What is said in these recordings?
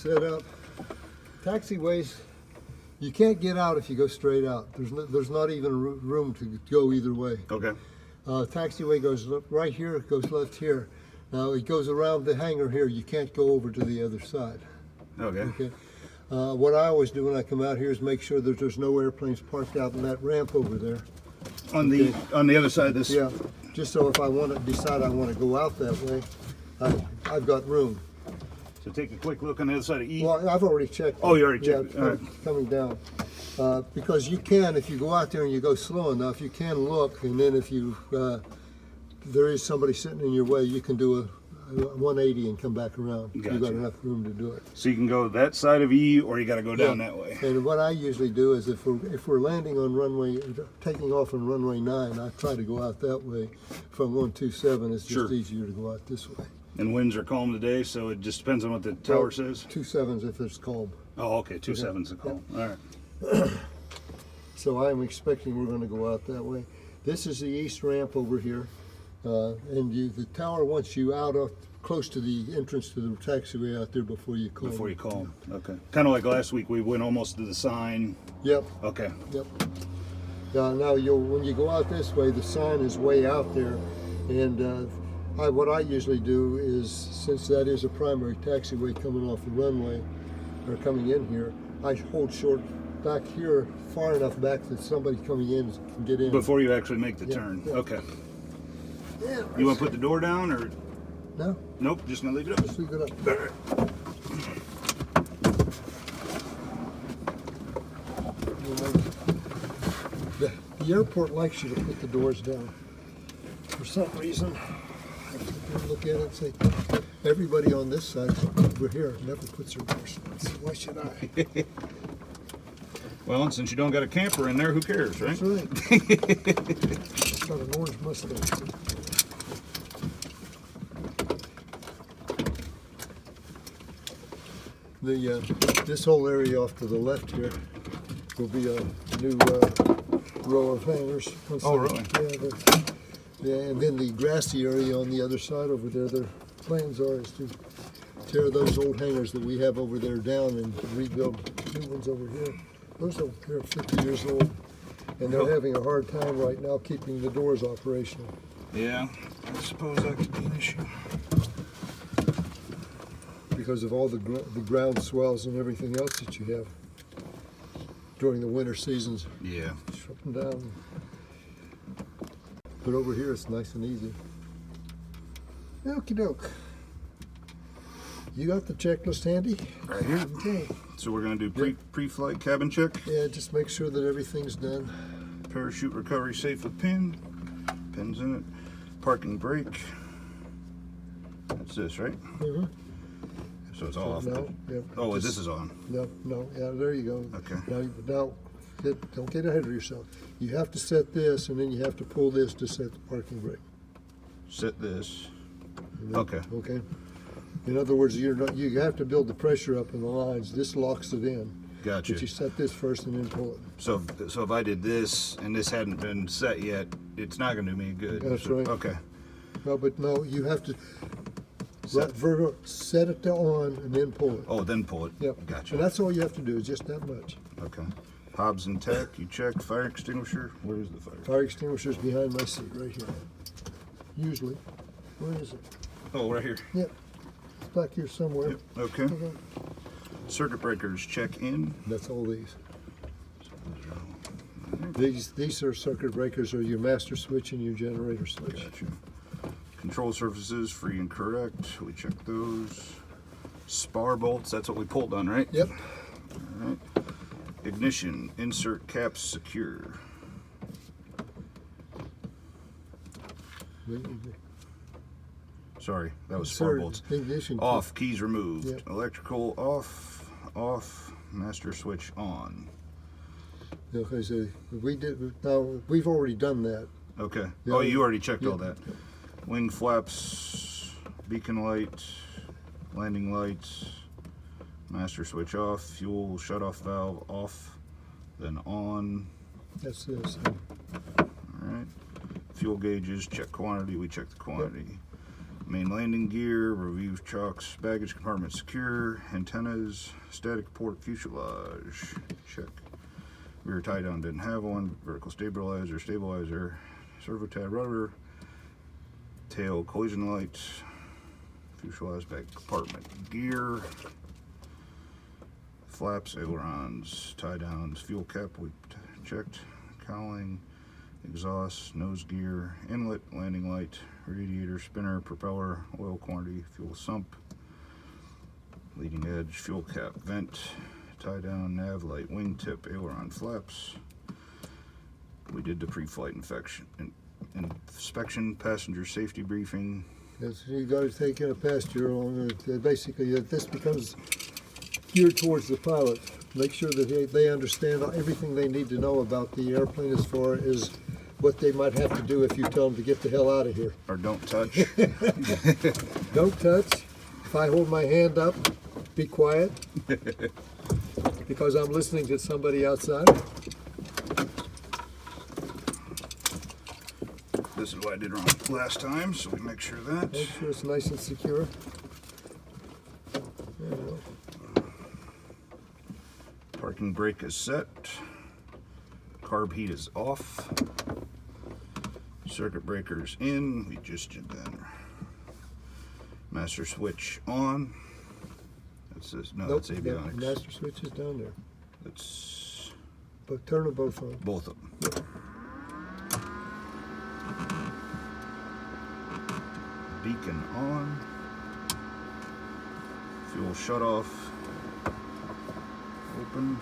set up. Taxiways, you can't get out if you go straight out. There's not even room to go either way. Okay. Taxiway goes right here, it goes left here. Now it goes around the hangar here. You can't go over to the other side. Okay. Okay. What I always do when I come out here is make sure that there's no airplanes parked out in that ramp over there. On the other side of this. Yeah. Just so if I want to decide I want to go out that way, I've got room. So take a quick look on the other side of E. Well, I've already checked. Oh, you already checked. Yeah, coming down. Because you can, if you go out there and you go slow enough, you can look, and then if you there is somebody sitting in your way, you can do a 180 and come back around. Gotcha. You've got enough room to do it. So you can go that side of E, or you got to go down that way. And what I usually do is if we're landing on runway, taking off on runway 9, I try to go out that way. If I'm going 27, it's just easier to go out this way. And winds are calm today, so it just depends on what the tower says? 27s if it's calm. Oh, okay, 27's a calm. All right. So I'm expecting we're going to go out that way. This is the east ramp over here. And the tower wants you out close to the entrance to the taxiway out there before you call. Before you call them. Okay. Kind of like last week, we went almost to the sign. Yep. Okay. Yep. Now when you go out this way, the sign is way out there, and what I usually do is, since that is a primary taxiway coming off the runway or coming in here, I hold short back here far enough back that somebody coming in can get in before you actually make the turn. Yeah. Okay. Yeah, you want to put the door down, or no? Nope. Just gonna leave it up. Just leave it up. All right. The airport likes you to put the doors down. For some reason, I have to look at it and say, everybody on this side over here never puts their doors down. So why should I? Well, and since you don't got a camper in there, who cares, right? That's right. It's got an orange mustache. This whole area off to the left here will be a new row of hangars. Oh, really? Yeah, and then the grassy area on the other side over there, their plans are is to tear those old hangars that we have over there down and rebuild new ones over here. Those are 50 years old, and they're having a hard time right now keeping the doors operational. Yeah, I suppose that could be an issue. Because of all the ground swells and everything else that you have during the winter seasons. Yeah. Up and down. But over here it's nice and easy. Okie doke. You got the checklist handy? Right here. Okay. So we're going to do pre-flight cabin check. Yeah, just make sure that everything's done. Parachute recovery safe with pin. Pins in it. Parking brake. That's this, right? Mm-hmm. So it's all off. No, yeah, oh, this is on. No, yeah, there you go. Okay. Now don't get ahead of yourself. You have to set this, and then you have to pull this to set the parking brake. Set this. Then, okay. Okay. In other words, you have to build the pressure up in the lines. This locks it in. Gotcha. But you set this first and then pull it. So if I did this and this hadn't been set yet, it's not going to do me good. That's right. Okay. No, but no, you have to set it to on and then pull it. Oh, then pull it. Yep. Gotcha. And that's all you have to do, is just that much. Okay. Hobs and tack, you check. Fire extinguisher. Where is the fire? Fire extinguisher's behind my seat, right here. Usually. Where is it? Oh, right here. Yep. It's back here somewhere. Yep. Okay. Circuit breakers, check in. That's all these. These are circuit breakers, are your master switch and your generator switch. Gotcha. Control surfaces, free and correct. We check those. Spar bolts, that's what we pulled on, right? Yep. All right. Ignition, insert caps secure. Sorry, that was spar bolts. Ignition off, keys removed. Yep. Electrical off, master switch on. Okay, so we've already done that. Okay. Yeah. Oh, you already checked all Yeah. that. Wing flaps, beacon light, landing lights, master switch off, fuel shut-off valve off, then on. That's this. All right. Fuel gauges, check quantity. We check the quantity. Main landing gear, reviews chocks, baggage compartment secure, antennas, static port fuselage, check. Rear tie down didn't have one, vertical stabilizer, servo tab rudder, tail collision lights, fuselage back compartment gear, flaps, ailerons, tie downs, fuel cap we checked, cowling, exhaust, nose gear, inlet, landing light, radiator, spinner, propeller, oil quantity, fuel sump, leading edge, fuel cap, vent, tie down, nav light, wingtip, aileron, flaps. We did the pre-flight inspection, passenger safety briefing. Yes, you got to take in a passenger along. Basically, this becomes geared towards the pilot. Make sure that they understand everything they need to know about the airplane as far as what they might have to do if you tell them to get the hell out of here. Or don't touch. Don't touch. If I hold my hand up, be quiet. Because I'm listening to somebody outside. This is what I did wrong last time, so we make sure that. Make sure it's nice and secure. There we go. Parking brake is set. Carb heat is off. Circuit breakers in. We just did that. Master switch on. That's this. No, Nope, that's avionics. the master switch is down there. That's But turn them both on. both of them. Beacon on. Fuel shut off. Open.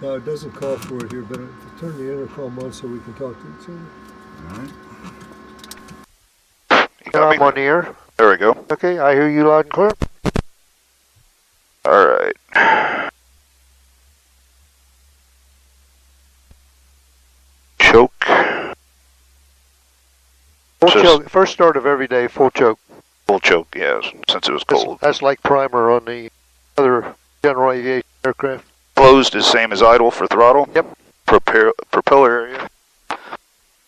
Now it doesn't call for it here, but turn the intercom on so we can talk to each other. Alright. I'm on the air. There we go. Okay, I hear you loud and clear. Alright. Choke. Full choke. First start of every day, full choke. Full choke, yes, since it was cold. That's like primer on the other general aviation aircraft. Closed is same as idle for throttle. Yep. Propeller area.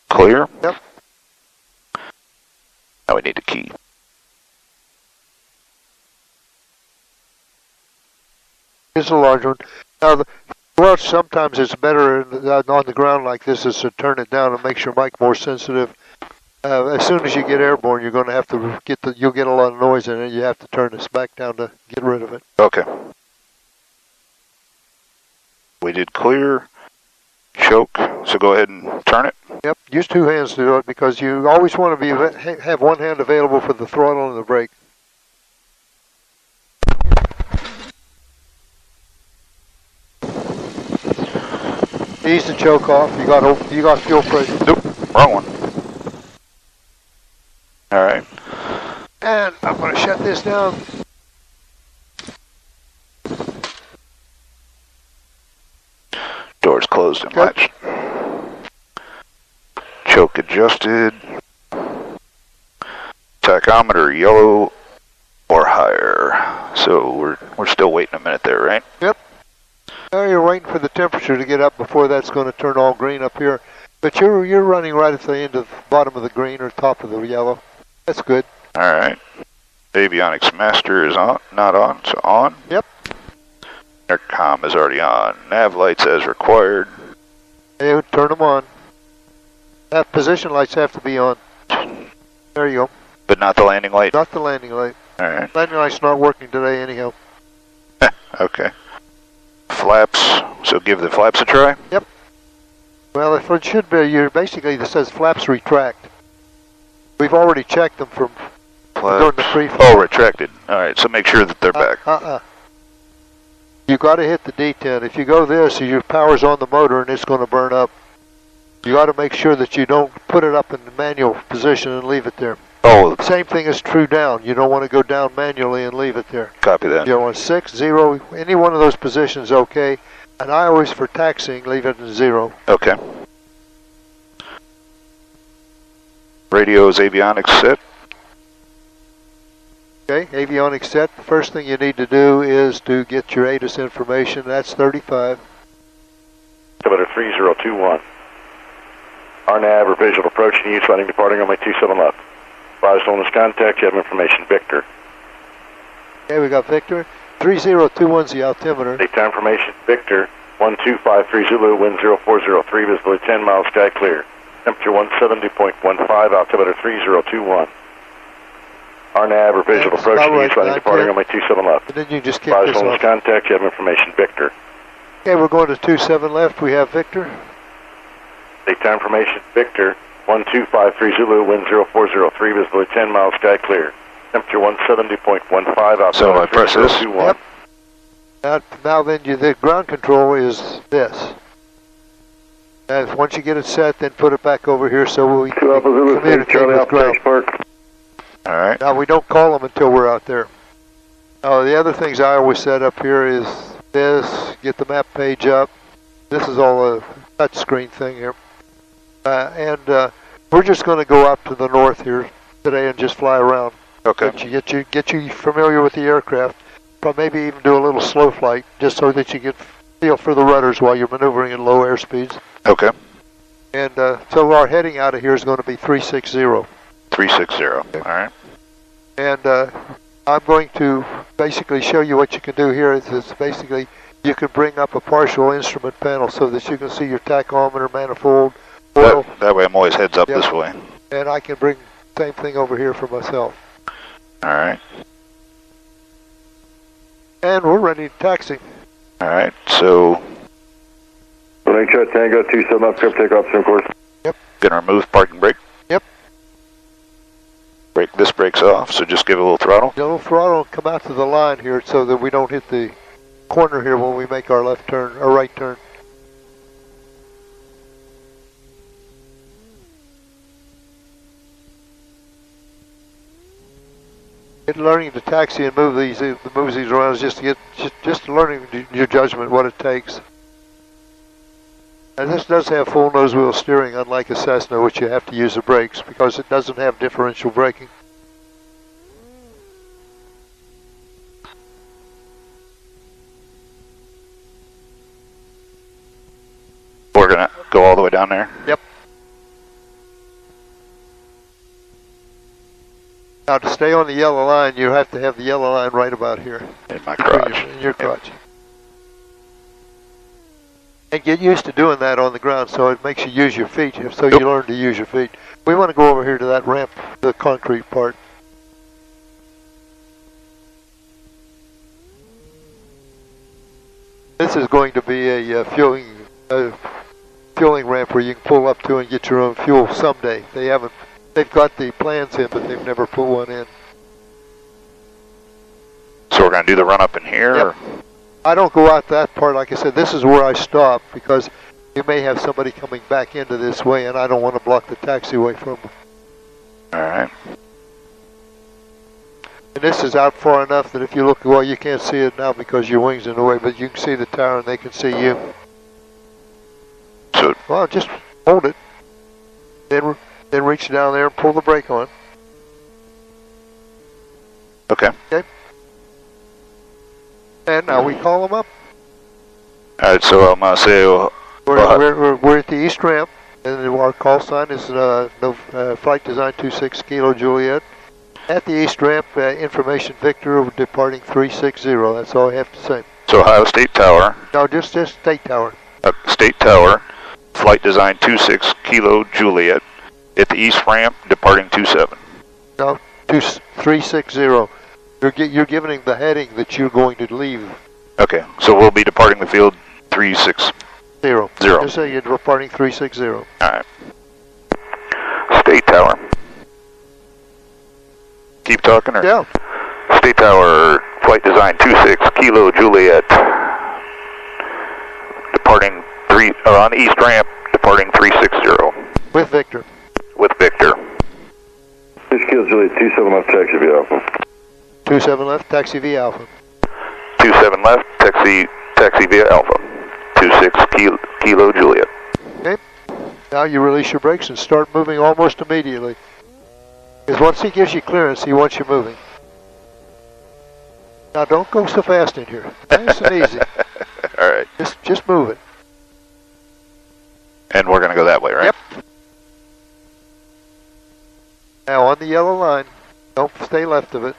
Clear. Yep. Now we need the key. It's a large one. Now, well, sometimes it's better on the ground like this is to turn it down and makes your mic more sensitive. As soon as you get airborne, you're going to have to you'll get a lot of noise in it. You have to turn this back down to get rid of it. Okay. We did clear, choke, so go ahead and turn it. Yep, use two hands to do it because you always want to have one hand available for the throttle and the brake. Ease the choke off. You got fuel pressure. Nope, wrong one. All right. And I'm going to shut this down. Doors closed and Good. latched. Choke adjusted. Tachometer yellow or higher. So we're still waiting a minute there, right? Yep. Now you're waiting for the temperature to get up before that's going to turn all green up here. But you're running right at the end of the bottom of the green or top of the yellow. That's good. All right. Avionics master is on, not on, so on. Yep. Intercom is already on. Nav lights as required. Hey, turn them on. That position lights have to be on. There you go. But not the landing light? Not the landing light. All right. Landing light's not working today anyhow. Okay. Flaps, so give the flaps a try? Yep. Well, if it should be, basically this says flaps retract. We've already checked them from during the pre-flight. Oh, retracted. All right, so make sure that they're back. You got to hit the detent. If you go this, your power's on the motor and it's going to burn up. You got to make sure that you don't put it up in the manual position and leave it there. Oh, Same thing is true down. You don't want to go down manually and leave it there. copy that. You want 6, 0, any one of those positions okay. And I always, for taxiing, leave it in 0. Okay. Radio's avionics set. Okay, avionics set. The first thing you need to do is to get your ATIS information. That's 35. Altimeter 3021. RNAV or visual approaching you, landing departing on my 27 left. Advised on this contact, you have information, Victor. Okay, we got Victor. 3021's the altimeter. Daytime information, Victor. 1253 Zulu, wind 0403, visibility 10 miles, sky clear. Temperature 170.15, altimeter 3021. RNAV or visual That's approach about to right, east line 910. departing on my 27 left. And then you just kick Advised this on this off. contact, you have information, Victor. Okay, we're going to 27 left. We have Victor. Daytime information, Victor. 1253 Zulu, wind 0403, visibility 10 miles, sky clear. Temperature 170.15, So I altimeter press this? 3021. Yep. Now then, the ground control is this. Once you get it set, then put it back over here so we can communicate with ground. All right. Now we don't call them until we're out there. Now the other things I always set up here is this, get the map page up. This is all a touch screen thing here. We're just going to go out to the north here today and just fly around. Okay. Get you familiar with the aircraft. Probably maybe even do a little slow flight just so that you get feel for the rudders while you're maneuvering at low airspeeds. Okay. And so our heading out of here is going to be 360. 360. Okay. All right. And I'm going to basically show you what you can do here. It's basically you can bring up a partial instrument panel so that you can see your tachometer, manifold, oil. That way I'm always heads up Yep. this way. And I can bring the same thing over here for myself. All right. And we're ready to taxi. All right. So Running shot Tango 27 up, script takeoff, soon course. gonna remove parking brake. Yep. This brake's off, so just give it a little throttle. The little throttle will come out to the line here so that we don't hit the corner here when we make our left turn, or right turn. Learning to taxi and move these around is just to just learning your judgment, what it takes. And this does have full nose wheel steering, unlike a Cessna, which you have to use the brakes because it doesn't have differential braking. We're gonna go all the way down there. Yep. Now to stay on the yellow line, you have to have the yellow line right about here. In my Between crotch. In your crotch. And get used to doing that on the ground so it makes you use your feet, so you learn to use your feet. We want to go over here to that ramp, the concrete part. This is going to be a fueling ramp where you can pull up to and get your own fuel someday. They've got the plans in, but they've never put one in. So we're gonna do the run up in here. Yep. Or? I don't go out that part. Like I said, this is where I stop because you may have somebody coming back into this way, and I don't want to block the taxiway from them. All right. And this is out far enough that if you look, well, you can't see it now because your wing's in the way, but you can see the tower and they can see you. So Well, just hold it. Then reach down there and pull the brake on. okay. And now we call them up. All right. So I'm gonna say We're at the east ramp, and our call sign is Flight Design 26 Kilo Juliet. At the east ramp, information Victor departing 360. That's all I have to say. so Ohio State Tower. No, just State Tower. State Tower. Flight Design 26 Kilo Juliet. At the east ramp, departing 27. No, 360. You're giving him the heading that you're going to leave. Okay. So we'll be departing the field 360. Zero. Zero. Just say you're departing 360. All right. State Tower. Keep talking, or? Yeah. State Tower, Flight Design 26 Kilo Juliet. Departing on the east ramp, departing 360. With Victor. With Victor. 6 Kilo Juliet, 27 left, taxi via Alpha. 27 left, taxi via Alpha. 27 left, taxi via Alpha. 26 Kilo Juliet. Okay. Now you release your brakes and start moving almost immediately. Because once he gives you clearance, he wants you moving. Now don't go so fast in here. Nice and easy. All right. Just move it. And we're going to go that way, right? Yep. Now on the yellow line. Don't stay left of it.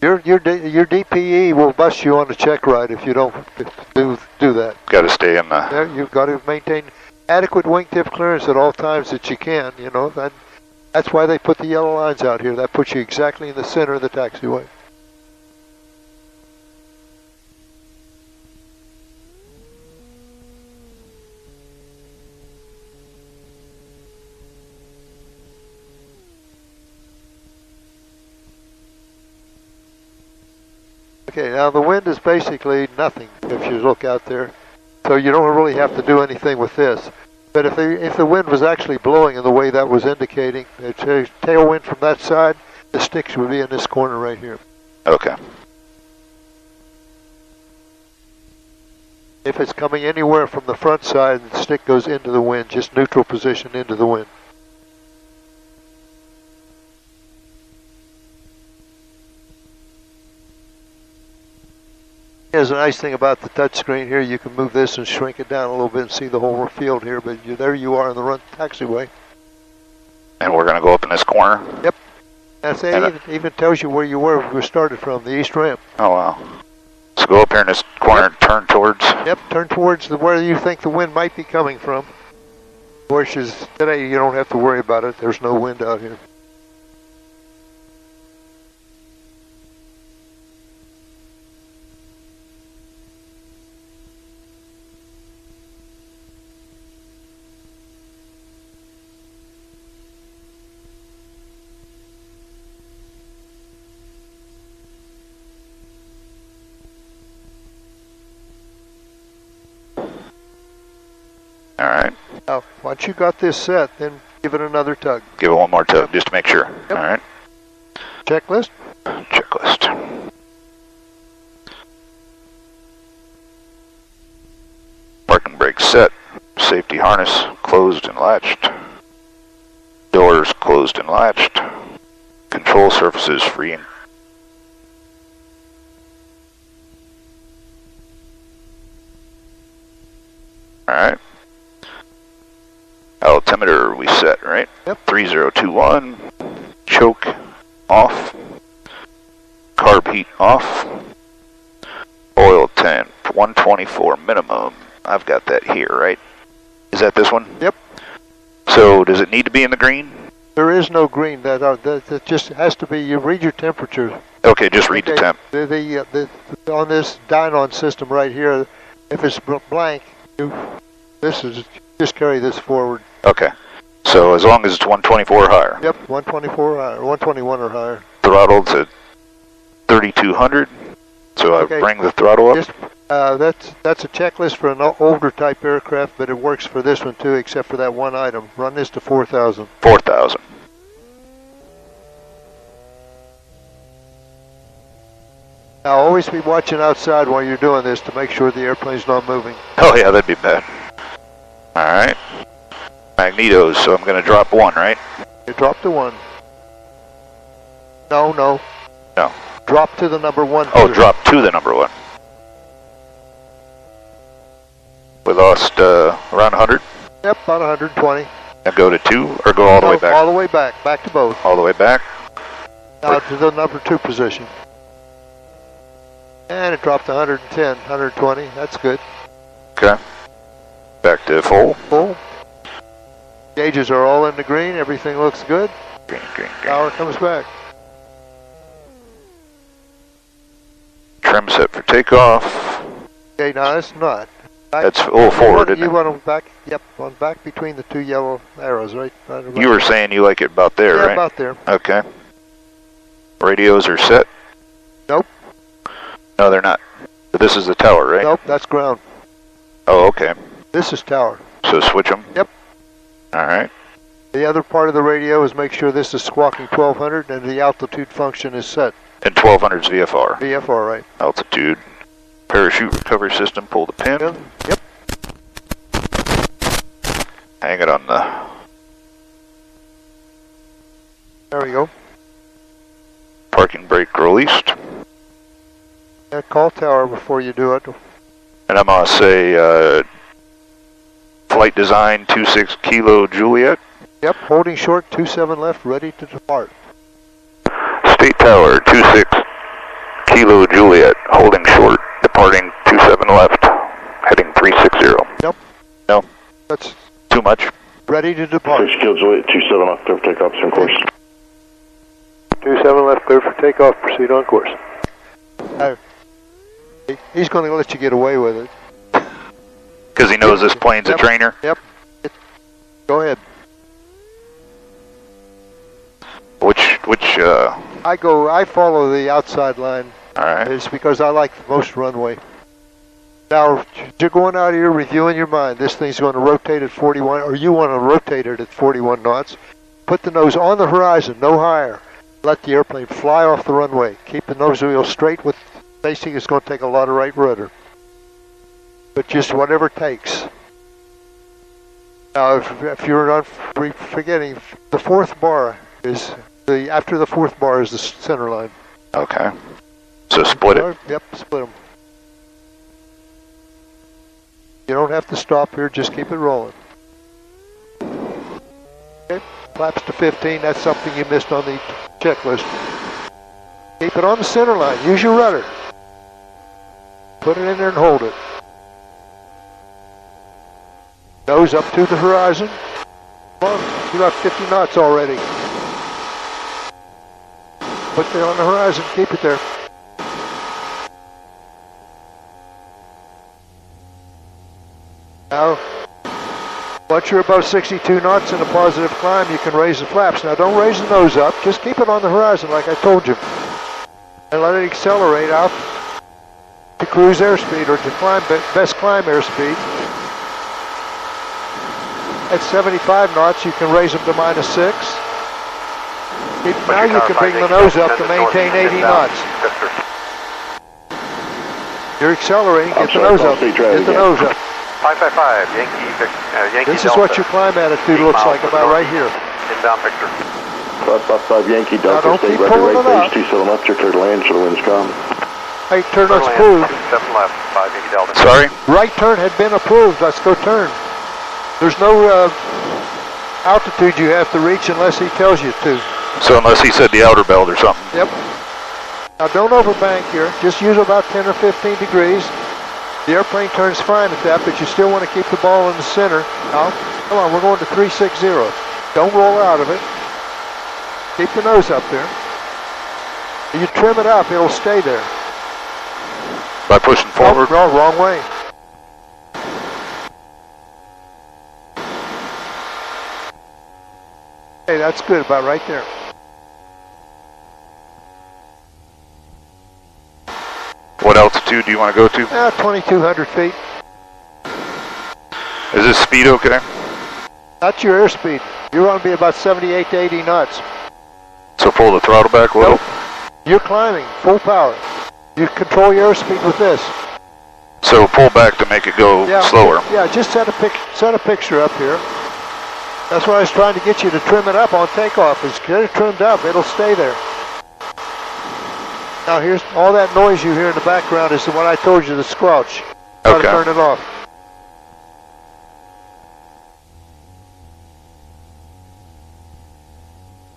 Your DPE will bust you on the check ride if you don't do that. Got to stay in the. Yeah, you've got to maintain adequate wingtip clearance at all times that you can. You know that's why they put the yellow lines out here. That puts you exactly in the center of the taxiway. Okay, now the wind is basically nothing if you look out there, so you don't really have to do anything with this. But if the wind was actually blowing in the way that was indicating, it's a tailwind from that side, the sticks would be in this corner right here. Okay. If it's coming anywhere from the front side, the stick goes into the wind, just neutral position into the wind. There's a nice thing about the touch screen here. You can move this and shrink it down a little bit and see the whole field here, but there you are in the run taxiway. And we're going to go up in this corner? Yep. That's it. Even tells you where you were started from, the east ramp. Oh, wow. So go up here in this corner and turn towards? Yep, turn towards where you think the wind might be coming from. Whereas today you don't have to worry about it. There's no wind out here. All right. Now, once you got this set, then give it another tug. Give it one more tug, just to make sure. Yep. All right. Checklist. Checklist. Parking brake set. Safety harness closed and latched. Doors closed and latched. Control surfaces free and all right. Altimeter we set, right? Yep. 3021. Choke off. Carb heat off. Oil tank 124 minimum. I've got that here, right? Is that this one? Yep. So does it need to be in the green? There is no green. That just has to be. You read your temperature. Okay, just read the temp. On this Dynon system right here, if it's blank, just carry this forward. Okay. So as long as it's 124 or higher. Yep, 124 or higher, 121 or higher. Throttle to 3200. So Okay. I bring the throttle up. Just, that's a checklist for an older type aircraft, but it works for this one too, except for that one item. Run this to 4,000. 4,000. Now always be watching outside while you're doing this to make sure the airplane's not moving. Oh yeah, that'd be bad. All right. Magnetos, so I'm going to drop one, right? You drop to 1. No. No. Drop to the number 1. Oh, drop to the number 1. We lost around 100. Yep, about 120. And go to 2 or go all the way back? All the way back. Back to both. All the way back. Now to the number 2 position. And it dropped to 110, 120. That's good. Okay. Back to full. Full. Gauges are all in the green. Everything looks good. Green. Power comes back. Trim set for takeoff. Okay, now it's not. That's forward, isn't You it? want them back, yep, on back between the 2 yellow arrows, right? You were saying you like it about there, yeah, right? about there. Okay. Radios are set? Nope. No, they're not. But this is the tower, right? Nope, that's ground. Oh, okay. This is tower. So switch them? Yep. All right. The other part of the radio is make sure this is squawking 1200 and the altitude function is set. And 1200's VFR. VFR, right? Altitude. Parachute recovery system. Pull the pin. Yep. Hang it on the... There we go. Parking brake released. Call tower before you do it. And I'm going to say flight design 26 Kilo Juliet. Yep, holding short, 27 left, ready to depart. State Tower 26 Kilo Juliet, holding short, departing 27 left, heading 360. Nope. No. That's too much. ready to depart. 6 Kilo Juliet, 27 left, clear for takeoff, on course. 27 left, clear for takeoff, proceed on course. He's going to let you get away with it. Because he knows this plane's Yep. a trainer? Yep. Go ahead. I follow the outside line. Alright. It's because I like most runway. Now, you're going out here reviewing your mind. This thing's going to rotate at 41, or you want to rotate it at 41 knots. Put the nose on the horizon, no higher. Let the airplane fly off the runway. Keep the nose wheel straight with facing. It's going to take a lot of right rudder. But just whatever it takes. Now, if you're not forgetting, the fourth bar is after the fourth bar is the center line. Okay. So split it. Yep, split them. You don't have to stop here, just keep it rolling. Okay, flaps to 15, that's something you missed on the checklist. Keep it on the center line, use your rudder. Put it in there and hold it. Nose up to the horizon. Come on, you got 50 knots already. Put it on the horizon, keep it there. Now, once you're above 62 knots in a positive climb, you can raise the flaps. Now, don't raise the nose up, just keep it on the horizon like I told you. And let it accelerate out to cruise airspeed or to climb best climb airspeed. At 75 knots, you can raise them to -6. Now you can bring the nose up to maintain 80 knots. You're accelerating, get the nose up, get the nose up. 555, Yankee This is what your climb attitude looks like about right here. Inbound Victor. 555 Yankee Now Delta, don't stay keep ready, pulling right it up. base, 27 left, you're clear to land, show the winds come. Right turn was Land, approved. 7 left, 5 Yankee Delta. Sorry? Right turn had been approved, let's go turn. There's no altitude you have to reach unless he tells you to. So unless he said the outer belt or something. Yep. Now don't overbank here, just use about 10 or 15 degrees. The airplane turns fine at that, but you still want to keep the ball in the center. Now, come on, we're going to 360. Don't roll out of it. Keep the nose up there. If you trim it up, it'll stay there. By pushing forward? No, wrong way. Okay, that's good, about right there. What altitude do you want to go to? 2,200 feet. Is this speed okay? That's your airspeed. You're going to be about 78 to 80 knots. So pull the throttle back a little? Nope. You're climbing, full power. You control your airspeed with this. So pull back to make it go slower. Yeah, just set a picture up here. That's why I was trying to get you to trim it up on takeoff. Is get it trimmed up, it'll stay there. Now here's all that noise you hear in the background is what I told you, the squelch. Try to turn it off.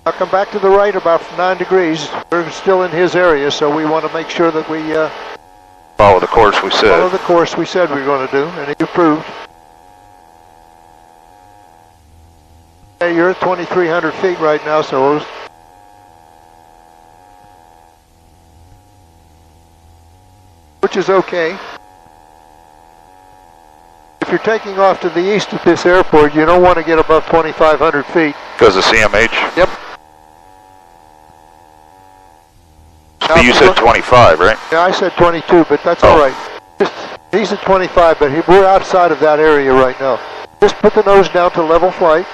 I'll come back to the right about 9 degrees. We're still in his area, so we want to make sure that we Follow the course we said. follow the course we said we were going to do, and he approved. Okay, you're at 2,300 feet right now, so which is okay. If you're taking off to the east at this airport, you don't want to get above 2,500 feet. Because of CMH? Yep. So you said 25, right? Yeah, I said 22, but that's all right. He's at 25, but we're outside of that area right now. Just put the nose down to level flight.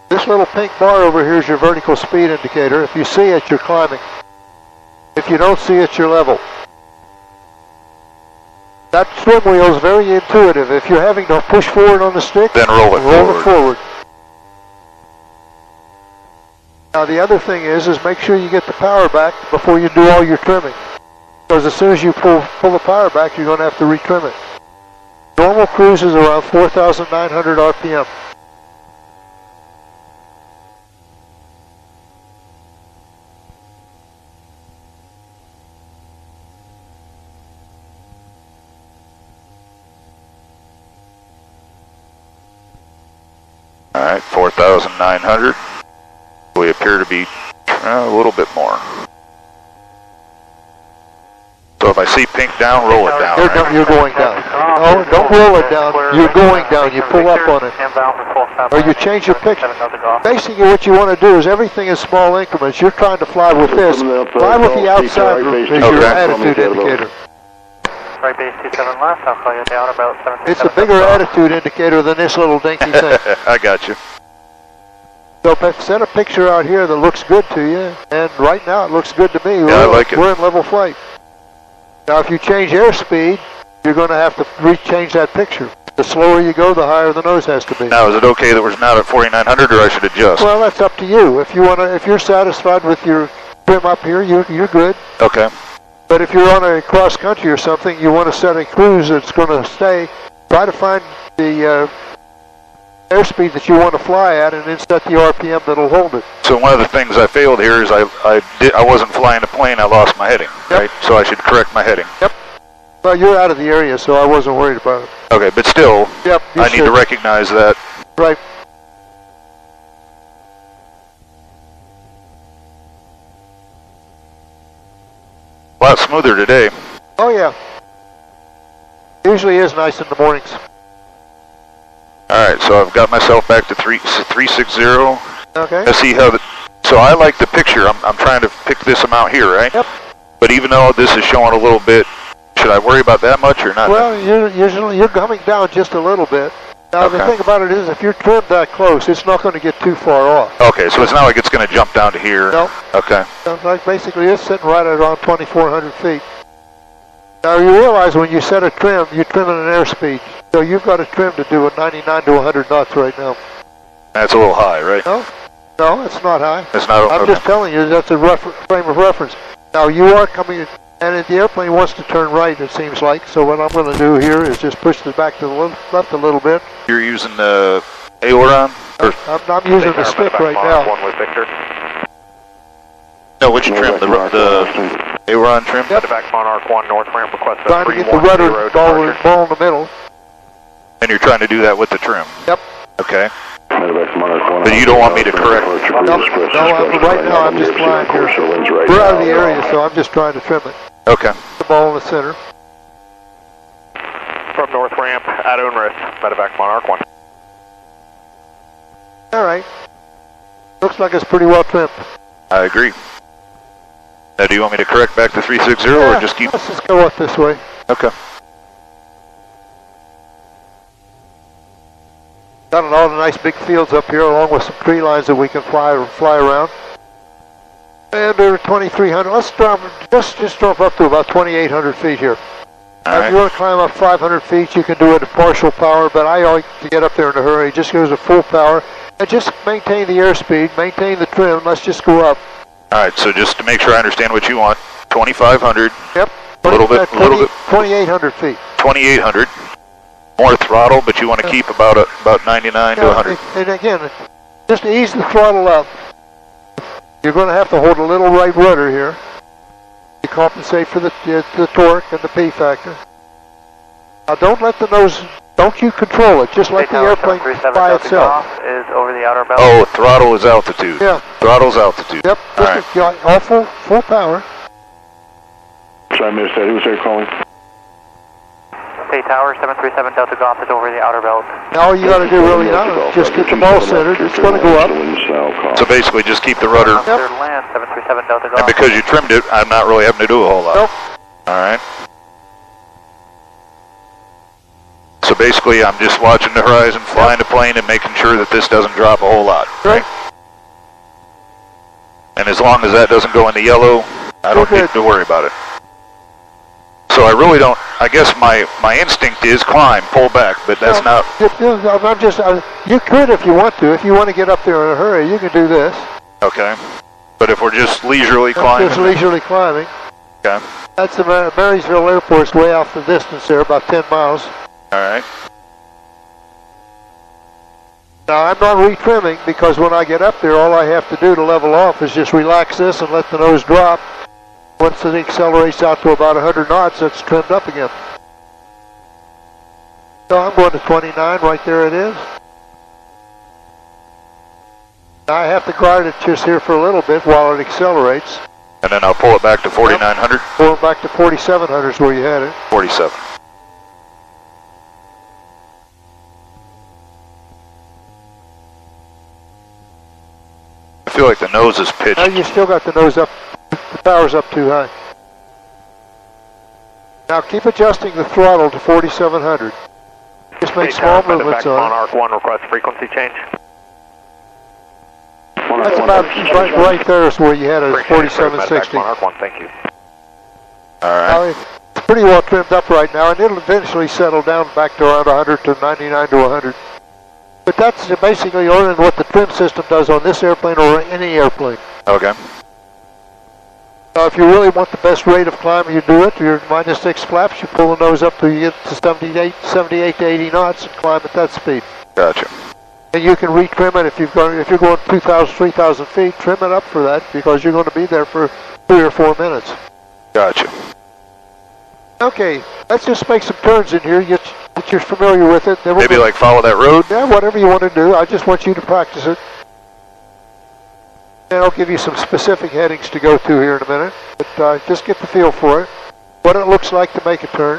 This little pink bar over here is your vertical speed indicator. If you see it, you're climbing. If you don't see it, you're level. That swim wheel is very intuitive. If you're having to push forward on the stick, then roll it forward. Now the other thing is make sure you get the power back before you do all your trimming. Because as soon as you pull the power back, you're going to have to retrim it. Normal normal cruise is around 4,900 RPM. All right, 4,900. We appear to be a little bit more. So if I see pink down, roll it down. Right? You're going down. No, don't roll it down. You're going down. You pull up on it. Or you change your picture. Basically what you want to do is everything in small increments. You're trying to fly with this. Fly with the outside is your attitude indicator. Right base 27 left, I'll call you down about 737. It's a bigger attitude indicator than this little dinky thing. I got you. So set a picture out here that looks good to you, and right now it looks good to me. Yeah, I like it. We're in level flight. Now if you change airspeed, you're going to have to rechange that picture. The slower you go, the higher the nose has to be. Now, is it okay that we're not at 4,900, or I should adjust? Well, that's up to you. If you're satisfied with your trim up here, you're good. Okay. But if you're on a cross country or something, you want to set a cruise that's going to stay. Try to find the airspeed that you want to fly at, and then set the RPM that'll hold it. So one of the things I failed here is I wasn't flying the plane. I lost my heading. Yep. Right. So I should correct my heading. Yep. Well, you're out of the area, so I wasn't worried about it. Okay, but still, Yep. I need to recognize that. Right. A lot smoother today. Oh yeah. Usually is nice in the mornings. All right, so I've got myself back to 360. Okay. Let's see how the. So I like the picture. I'm trying to pick this amount here, right? Yep. But even though this is showing a little bit, should I worry about that much or not? Well, you're coming down just a little bit. Now the thing about it is, if you're trimmed that close, it's not going to get too far off. Okay, so it's not like it's going to jump down to here. No. Okay. So like basically, it's sitting right at around 2,400 feet. Now you realize when you set a trim, you're trimming an airspeed. So you've got a trim to do at 99 to 100 knots right now. That's a little high, right? No, it's not high. It's not. I'm just telling you, that's a frame of reference. Now you are coming, and the airplane wants to turn right, it seems like. So what I'm going to do here is just push it back to the left a little bit. You're using the aileron? I'm using the stick right now. One with Victor. No, which trim? The aileron trim? Yep. Medevac Monarch 1 north ramp request. Trying to get the rudder ball in the middle. And you're trying to do that with the trim? Yep. Okay. Medevac Monarch 1. But you don't want me to correct? No, right now I'm just flying here. We're out of the area, so I'm just trying to trim it. Okay. The ball in the center. From north ramp at Ownrith, Medevac Monarch 1. All right. Looks like it's pretty well trimmed. I agree. Now, do you want me to correct back to 360 Yeah, or just keep? let's just go up this way. Okay. Got all the nice big fields up here, along with some tree lines that we can fly around. And they're 2,300. Let's just drop up to about 2,800 feet here. If you want to climb up 500 feet, you can do it at partial power, but I like to get up there in a hurry. Just goes to full power, and just maintain the airspeed, maintain the trim. Let's just go up. All right. So just to make sure I understand what you want, 2,500. Yep. A little bit. 2,800 feet. 2,800. More throttle, but you want to keep about 99 to 100. And again, just ease the throttle up. You're going to have to hold a little right rudder here to compensate for the torque and the P factor. Now don't let the nose, don't you control it, just let the airplane by itself. Is over the outer belt. Oh, throttle is altitude. Yeah. Throttle's altitude. Yep, all full power. Sorry, I missed that. Who was there calling? Bay Tower 737 Delta Golf is over the outer belt. Now all you got to do really now is just get the ball centered. It's going to go up. So basically just keep the rudder. Third land 737 Delta Golf. And because you trimmed it, I'm not really having to do a whole lot. Nope. All right. So basically I'm just watching the horizon, flying the plane, and making sure that this doesn't drop a whole lot. Right. And as long as that doesn't go into yellow, I don't need to worry about it. So I really don't, I guess my instinct is climb, pull back, but that's not. You could if you want to. If you want to get up there in a hurry, you can do this. Okay. But if we're just leisurely climbing. Just leisurely climbing. Okay. That's the Marysville Airport's way off the distance there, about 10 miles. All right. Now I'm not retrimming because when I get up there, all I have to do to level off is just relax this and let the nose drop. Once it accelerates out to about 100 knots, it's trimmed up again. So I'm going to 29, right there it is. Now I have to guard it just here for a little bit while it accelerates. And then I'll pull it back to 4,900? Yep. Pull it back to 4,700 is where you had it. 47. I feel like the nose is pitched. Now you still got the nose up, the power's up too high. Now keep adjusting the throttle to 4,700. Just make small movements on it. Monarch 1 request frequency change. That's about right there is where you had it at 4760. Monarch 1, thank you. Alright. It's pretty well trimmed up right now, and it'll eventually settle down back to around 100 to 99 to 100. But that's basically only what the trim system does on this airplane or any airplane. Okay. Now if you really want the best rate of climb, you do it. You're -6 flaps, you pull the nose up till you get to 78 to 80 knots and climb at that speed. Gotcha. And you can retrim it if you're going 2,000, 3,000 feet. Trim it up for that because you're going to be there for 3 or 4 minutes. Gotcha. Okay, let's just make some turns in here. Get you're familiar with it. Then Maybe like follow that road? Yeah, whatever you want to do. I just want you to practice it. And I'll give you some specific headings to go to here in a minute. But just get the feel for it. What it looks like to make a turn.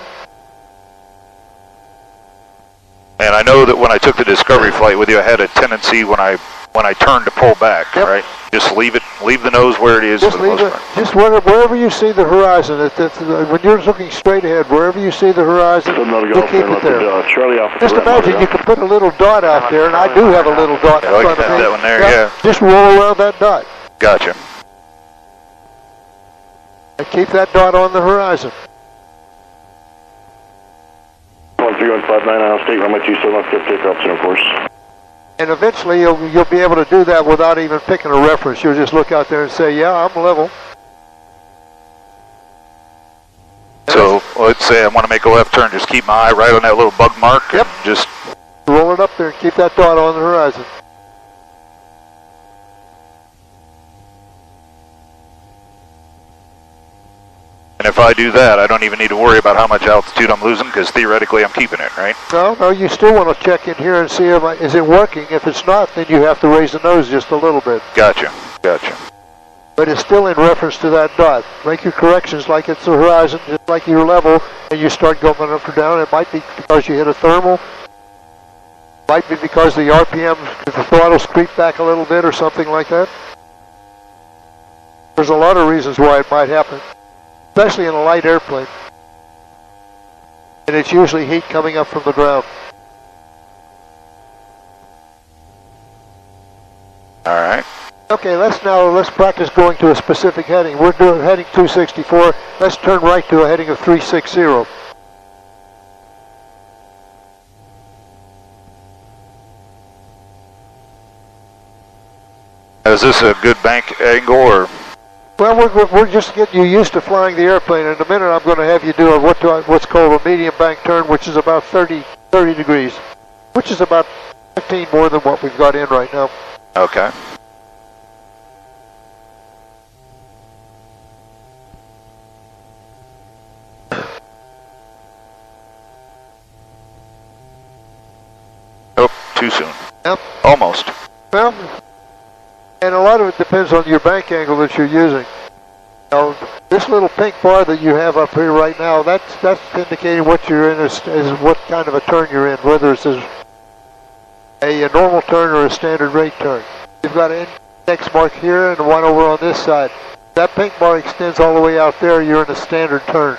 And I know that when I took the Discovery flight with you, I had a tendency when I turned to pull back, Yep. right? Just leave the nose where it is Just for the leave most it. part. Just wherever you see the horizon. When you're looking straight ahead, wherever you see the horizon, you keep it there. Just imagine you can put a little dot out there, and I do have a little dot in Yeah, I front can of have me. that one there, yeah. Just roll around that dot. Gotcha. And keep that dot on the horizon. 13159 Isle State, runway 27 left, get takeoff, center course. And eventually you'll be able to do that without even picking a reference. You'll just look out there and say, yeah, I'm level. So let's say I want to make a left turn, just keep my eye right on that little bug mark. Yep. And just Roll it up there and keep that dot on the horizon. and if I do that, I don't even need to worry about how much altitude I'm losing because theoretically I'm keeping it, right? No, you still want to check in here and see is it working. If it's not, then you have to raise the nose just a little bit. Gotcha. Gotcha. But it's still in reference to that dot. Make your corrections like it's the horizon, just like you're level, and you start going up or down. It might be because you hit a thermal. Might be because the RPM, the throttle's creeped back a little bit or something like that. There's a lot of reasons why it might happen, especially in a light airplane. And it's usually heat coming up from the ground. All right. Okay, let's practice going to a specific heading. We're doing heading 264. Let's turn right to a heading of 360. Is this a good bank angle or? Well, we're just getting you used to flying the airplane. In a minute, I'm going to have you do what's called a medium bank turn, which is about 30 degrees, which is about 15 more than what we've got in right now. Okay. Oh, too soon. Yep. Almost. Well, and a lot of it depends on your bank angle that you're using. Now, this little pink bar that you have up here right now, that's indicating what you're in is what kind of a turn you're in, whether it's a normal turn or a standard rate turn. You've got an index mark here and one over on this side. That pink bar extends all the way out there. You're in a standard turn.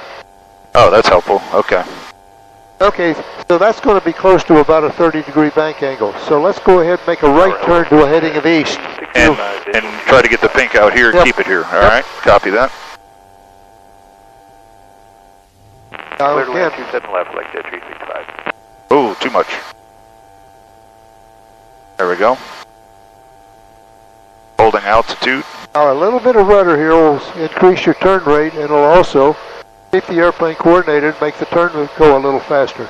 Oh, that's helpful. Okay. Okay, so that's going to be close to about a 30-degree bank angle. So let's go ahead and make a right turn to a heading of east. And try to get the pink out here and Yep. keep it here. All right. Copy that. Now Clear to land again, 27 left, like 365. Oh, too much. There we go. Holding altitude. now a little bit of rudder here will increase your turn rate, and it'll also keep the airplane coordinated, make the turn go a little faster.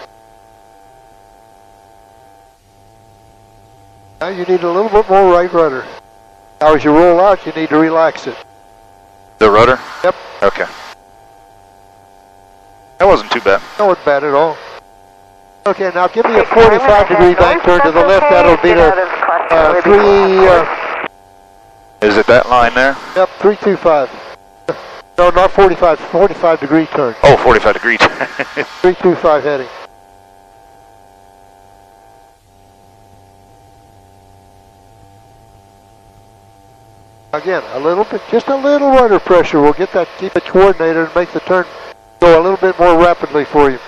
Now you need a little bit more right rudder. Now as you roll out, you need to relax it. The rudder? Yep. Okay. That wasn't too bad. That wasn't bad at all. Okay, now give me a 45-degree bank turn to the left. That'll be the 3... Is it that line there? Yep, 325. No, not 45, 45-degree turn. Oh, 45 degrees. 325 heading. Again, a little bit, just a little rudder pressure will get that, keep it coordinated and make the turn go a little bit more rapidly for you.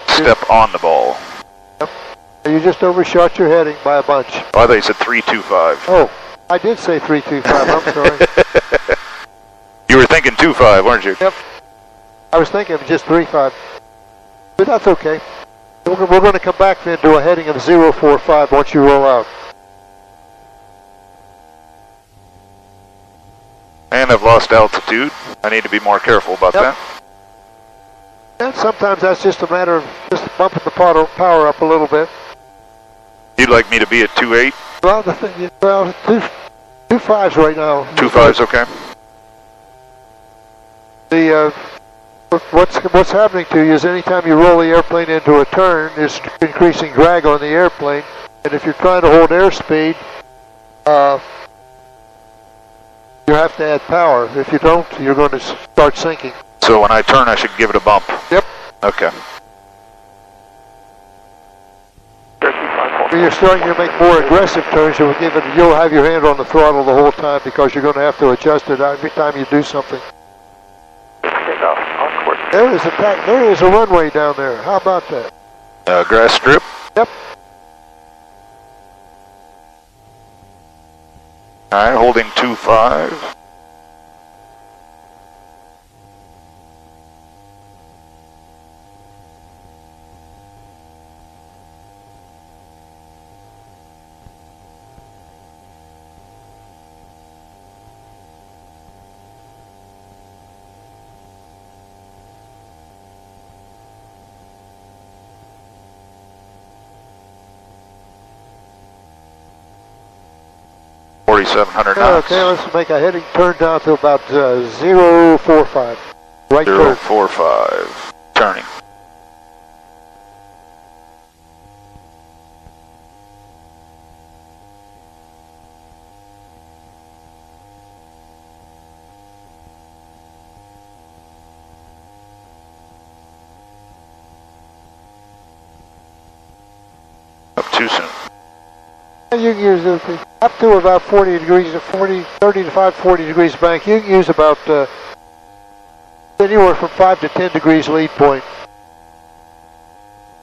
Step on the ball. Yep. You just overshot your heading by a bunch. Oh, I thought you said 325. Oh, I did say 325, I'm sorry. You were thinking 25, weren't you? Yep. I was thinking of just 35. But that's okay. We're going to come back then to a heading of 045 once you roll out. And I've lost altitude. I need to be more careful about that. And sometimes that's just a matter of just bumping the power up a little bit. You'd like me to be at 2.8? Well, the thing, well, 2.5s right now. 2.5's okay. The what's happening to you is anytime you roll the airplane into a turn, it's increasing drag on the airplane, and if you're trying to hold airspeed, you have to add power. If you don't, you're going to start sinking. So when I turn, I should give it a bump? Yep. Okay. When you're starting to make more aggressive turns, you'll have your hand on the throttle the whole time because you're going to have to adjust it every time you do something. There is a runway down there. How about that? Grass strip? Yep. Alright, holding 2.5. knots. Okay, let's make a heading turn down to about 045. Right turn. 045. Turning. Up too soon. You can use up to about 40 degrees, 30 to 40 degrees bank. You can use about anywhere from 5 to 10 degrees lead point.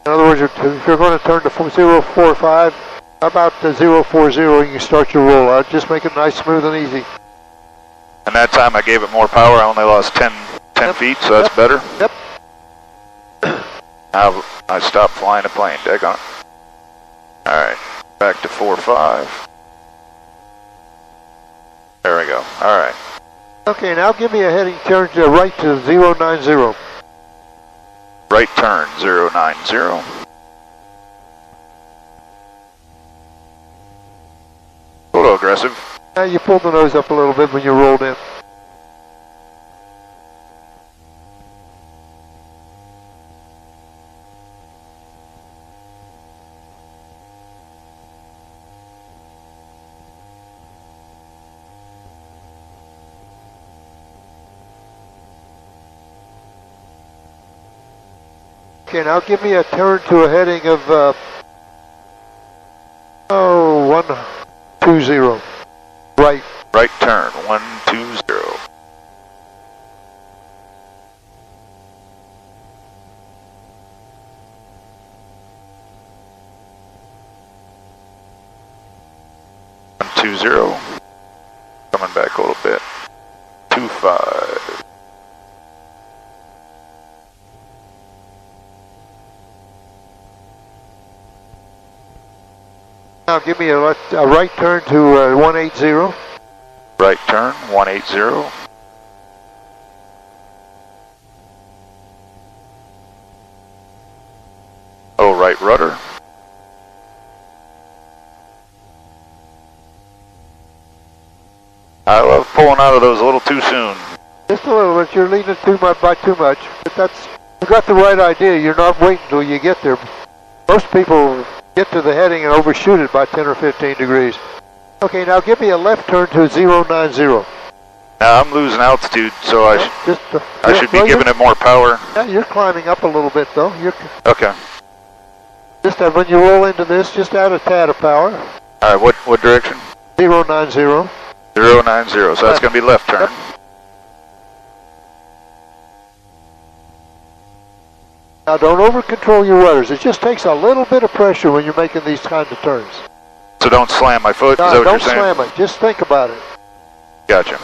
In other words, if you're going to turn to 045, about 040, you can start your roll out. Just make it nice, smooth, and easy. And that time I gave it more power. I only lost 10 feet, so that's better. Yep. Now I stopped flying a plane. Daggone it. Alright, back to 4.5. There we go. Alright. Okay, now give me a heading turn to right to 090. Right turn, 090. A little aggressive. Now you pulled the nose up a little bit when you rolled in. Okay, now give me a turn to a heading of 120. Right. Right turn, 120. Coming back a little bit. 25. Now give me a right turn to 180. Right turn, 180. right rudder. I love pulling out of those a little too soon. Just a little bit. You're leaning too much by too much, but you got the right idea. You're not waiting until you get there. Most people get to the heading and overshoot it by 10 or 15 degrees. Okay, now give me a left turn to 090. Now I'm losing altitude, so I should be giving it more power. Yeah, you're climbing up a little bit though. Okay. Just when you roll into this, just add a tad of power. All right, what direction? 090. 090, so that's going to be left turn. Yep. Now don't over control your rudders. It just takes a little bit of pressure when you're making these kinds of turns. So don't slam my foot, No, is that what don't you're saying? slam it. Just think about it. Gotcha.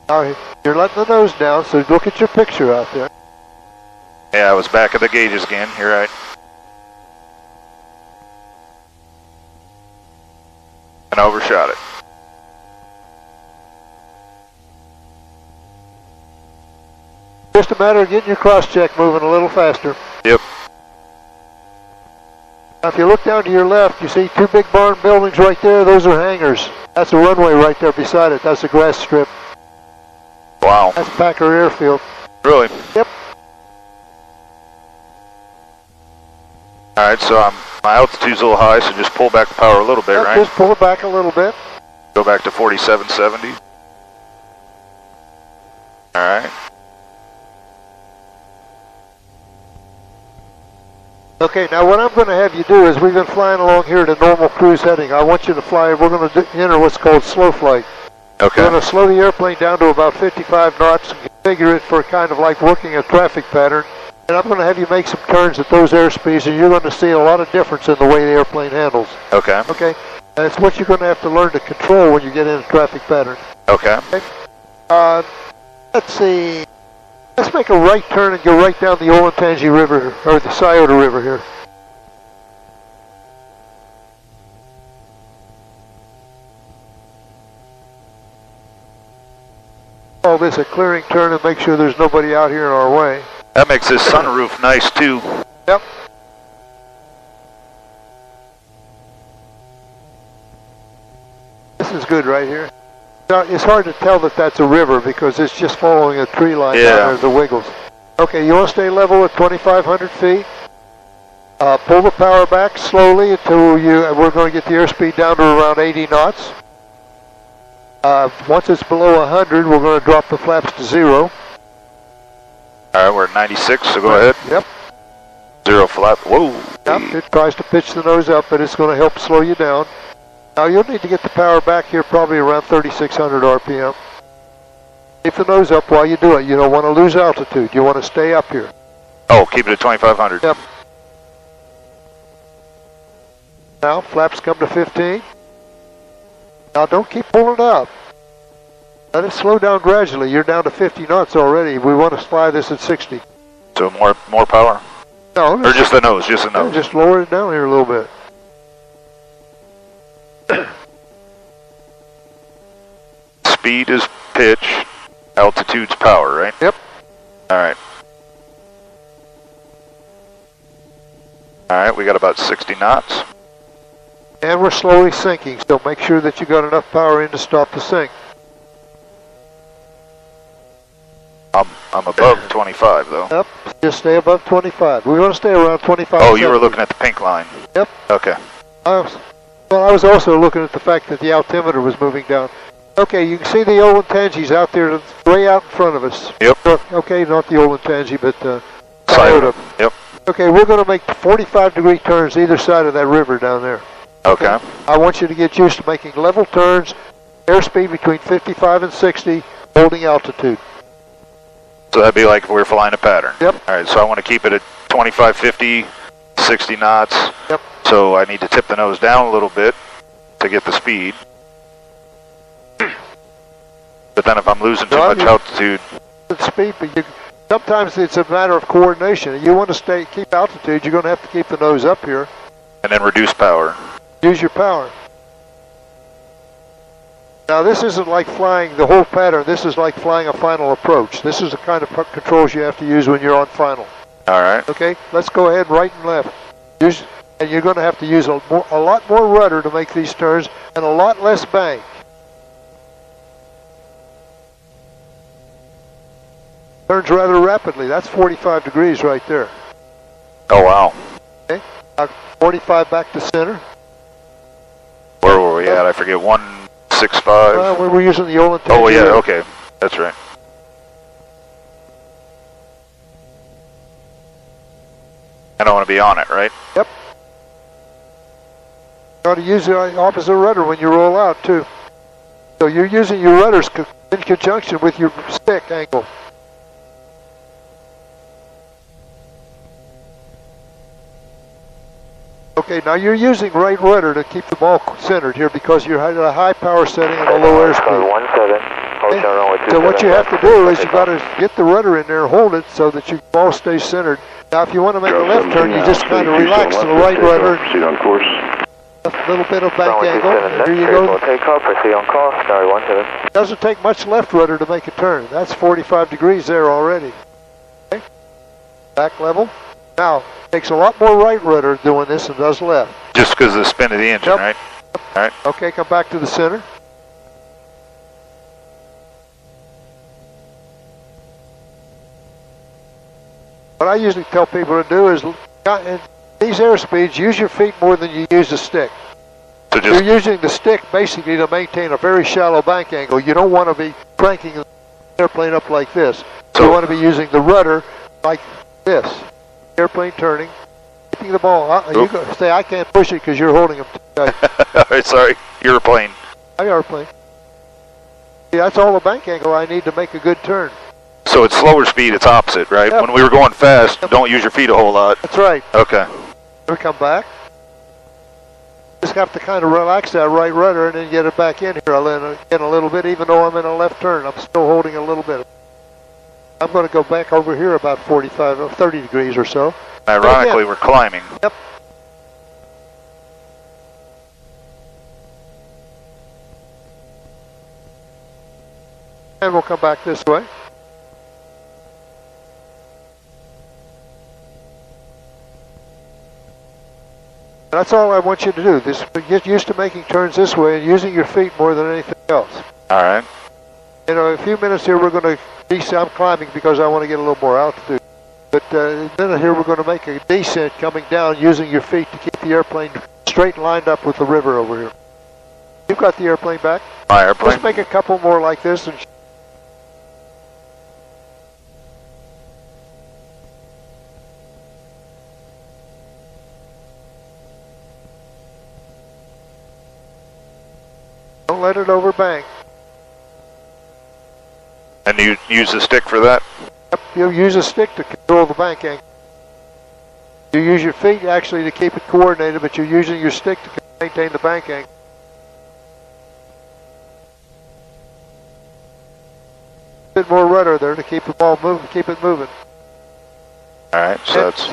Now you're letting the nose down, so look at your picture out there. Yeah, I was back at the gauges again, you're right. And overshot it. Just a matter of getting your cross-check moving a little faster. Yep. Now if you look down to your left, you see two big barn buildings right there. Those are hangars. That's a runway right there beside it. That's a grass strip. Wow. That's Packer Airfield. Really? Yep. Alright, so my altitude's a little high, so just pull back the power a little bit, Yep, right? just pull it back a little bit. Go back to 4770. Alright. Okay, now what I'm going to have you do is we've been flying along here at a normal cruise heading. I want you to fly, we're going to enter what's called slow flight. Okay. We're going to slow the airplane down to about 55 knots and configure it for kind of like working a traffic pattern. And I'm going to have you make some turns at those airspeeds, and you're going to see a lot of difference in the way the airplane handles. Okay. Okay? And it's what you're going to have to learn to control when you get in a traffic pattern. Okay. Okay? Let's see. Let's make a right turn and go right down the Olentangy River, or the Scioto River here. Call this a clearing turn and make sure there's nobody out here in our way. That makes this sunroof nice too. Yep. This is good right here. Now, it's hard to tell that that's a river because it's just following a tree line down there, the wiggles. Okay, you want to stay level at 2,500 feet. Pull the power back slowly until we're going to get the airspeed down to around 80 knots. Once it's below 100, we're going to drop the flaps to 0. Alright, we're at 96, so go ahead. Yep. 0 flap. Whoa. Yep, it tries to pitch the nose up, but it's going to help slow you down. Now you'll need to get the power back here probably around 3,600 RPM. Keep the nose up while you do it. You don't want to lose altitude. You want to stay up here. Oh, keep it at 2,500. Yep. Now flaps come to 15. Now don't keep pulling up. Let it slow down gradually. You're down to 50 knots already. We want to fly this at 60. So more power? No. Or just the nose, just the nose. Just lower it down here a little bit. Speed is pitch, altitude's power, right? Yep. Alright. Alright, we got about 60 knots. And we're slowly sinking, so make sure that you got enough power in to stop the sink. I'm above 25 though. Yep, just stay above 25. We want to stay around 25. Oh, you were looking at the pink line. Yep. Okay. Well, I was also looking at the fact that the altimeter was moving down. Okay, you can see the Olentangy's out there, way out in front of us. Yep. Okay, not the Olentangy, but Scioto. Yep. Okay, we're going to make 45-degree turns either side of that river down there. Okay. I want you to get used to making level turns, airspeed between 55 and 60, holding altitude. So that'd be like if we were flying a pattern. Yep. Alright, so I want to keep it at 25, 50, 60 knots. Yep. So I need to tip the nose down a little bit to get the speed. But then if I'm losing too much altitude... Speed, but sometimes it's a matter of coordination. You want to keep altitude, you're going to have to keep the nose up here. And then reduce power. Use your power. Now this isn't like flying the whole pattern, this is like flying a final approach. This is the kind of controls you have to use when you're on final. Alright. Okay, let's go ahead right and left. And you're going to have to use a lot more rudder to make these turns and a lot less bank. Turns rather rapidly. That's 45 degrees right there. Oh, wow. Okay, 45 back to center. Where were we at? I forget. 165? We were using the Olin. Oh, yeah, okay. That's right. I don't want to be on it, right? Yep. You ought to use the opposite rudder when you roll out, too. So you're using your rudders in conjunction with your stick angle. Okay, now you're using right rudder to keep the ball centered here because you're at a high power setting and a low airspeed. Okay. So what you have to do is you got to get the rudder in there and hold it so that your ball stays centered. Now if you want to make a left turn, you just kind of relax to the right rudder. Proceed on course. A little bit of bank angle. Here you go. Take off, proceed on course, Tower 17. It doesn't take much left rudder to make a turn. That's 45 degrees there already. Okay. Back level. Now, it takes a lot more right rudder doing this than does left. Just because of the spin of the engine, Yep. right? Alright. Okay, come back to the center. What I usually tell people to do is, in these airspeeds, use your feet more than you use the stick. So just, You're using the stick basically to maintain a very shallow bank angle. You don't want to be cranking the airplane up like this. So- You want to be using the rudder like this. Airplane turning, keeping the ball. You go, say, I can't push it because you're holding him too tight. alright, sorry. You're a plane. I got airplane. See, that's all the bank angle I need to make a good turn. So it's slower speed, it's opposite, right? Yep. When we were going fast, don't use your feet a whole lot. That's right. Okay. Then we come back. Just have to kind of relax that right rudder and then get it back in here again a little bit, even though I'm in a left turn. I'm still holding a little bit. I'm going to go back over here about 45 or 30 degrees or so. Ironically, we're climbing. Yep. And we'll come back this way. That's all I want you to do. Get used to making turns this way and using your feet more than anything else. Alright. In a few minutes here, we're going to I'm climbing because I want to get a little more altitude. But in a minute here, we're going to make a descent coming down using your feet to keep the airplane straight and lined up with the river over here. You've got the airplane back. My airplane. Let's make a couple more like this. And don't let it overbank. And you use the stick for that? Yep, you'll use a stick to control the bank angle. You use your feet actually to keep it coordinated, but you're using your stick to maintain the bank angle. A bit more rudder there to keep the ball moving, keep it moving. Alright, so that's...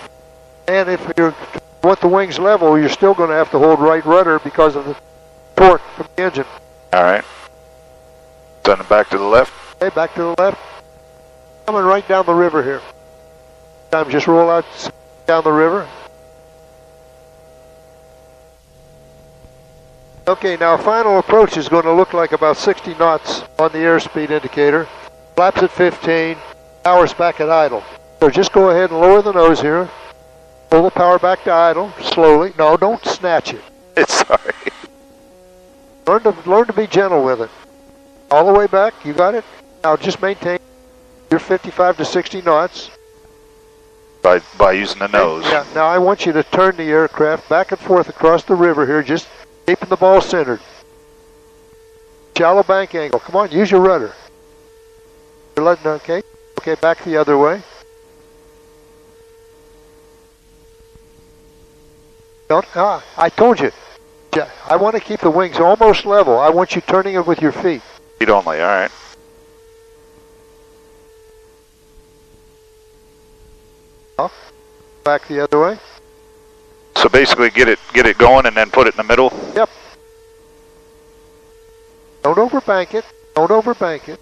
And if you want the wings level, you're still going to have to hold right rudder because of the torque from the engine. Alright. Send it back to the left. Okay, back to the left. Coming right down the river here. Time just roll out down the river. Okay, now final approach is going to look like about 60 knots on the airspeed indicator. Flaps at 15, power's back at idle. So just go ahead and lower the nose here. Pull the power back to idle, slowly. No, don't snatch it. It's sorry. Learn to be gentle with it. All the way back, you got it? Now just maintain your 55 to 60 knots. By using the nose. Yeah, now I want you to turn the aircraft back and forth across the river here, just keeping the ball centered. Shallow bank angle. Come on, use your rudder. You're letting, okay, back the other way. I told you. I want to keep the wings almost level. I want you turning it with your feet. Feet only, alright. Back the other way. So basically get it going and then put it in the middle? Yep. Don't Don't overbank it. Don't overbank it.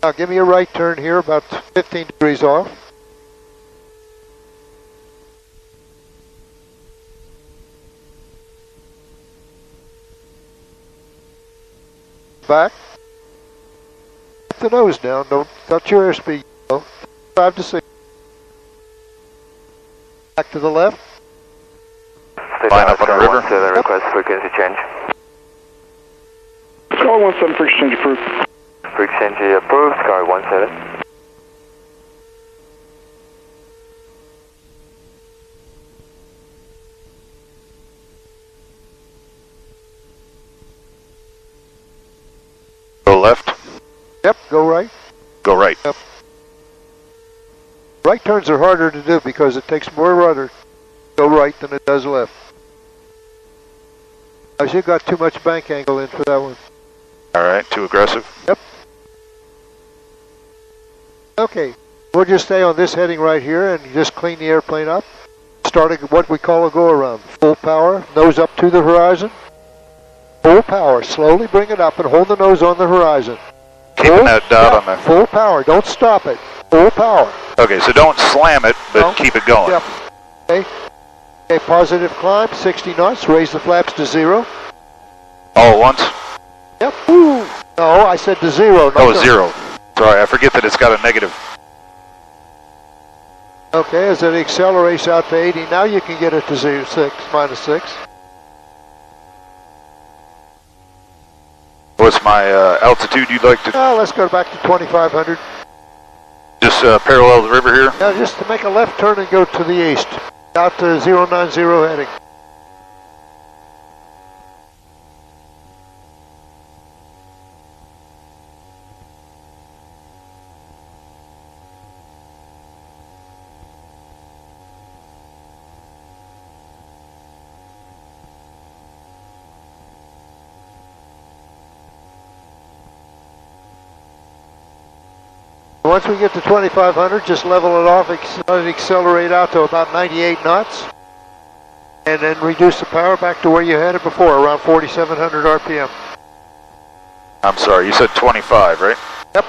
Now give me a right turn here, about 15 degrees off. Back. Put the nose down. Don't touch your airspeed. 5 to 6. Back to the left. Line up on the river. Request frequency change. Sky 17, frequency change approved. Frequency change approved, Sky 17. Go left. Yep, go right. Go right. Yep. Right turns are harder to do because it takes more rudder to go right than it does left. You've got too much bank angle in for that one. All right, too aggressive. Yep. Okay, we'll just stay on this heading right here and just clean the airplane up. Starting what we call a go-around. Full power, nose up to the horizon. Full power, slowly bring it up and hold the nose on the horizon. Keeping that dot on the... Full power, don't stop it. Full power. Okay, so don't slam it, but No. keep it going. Yep. Okay. Okay, positive climb, 60 knots, raise the flaps to 0. All at once? Yep. Ooh. No, I said to 0. Oh, 0. Sorry, I forget that it's got a negative. Okay, as it accelerates out to 80, now you can get it to minus 6. What's my altitude you'd like to... Now let's go back to 2500. Just parallel the river here? Now just to make a left turn and go to the east. Out to 090 heading. Once we get to 2500, just level it off, let it accelerate out to about 98 knots, and then reduce the power back to where you had it before, around 4700 RPM. I'm sorry, you said 25, right? Yep.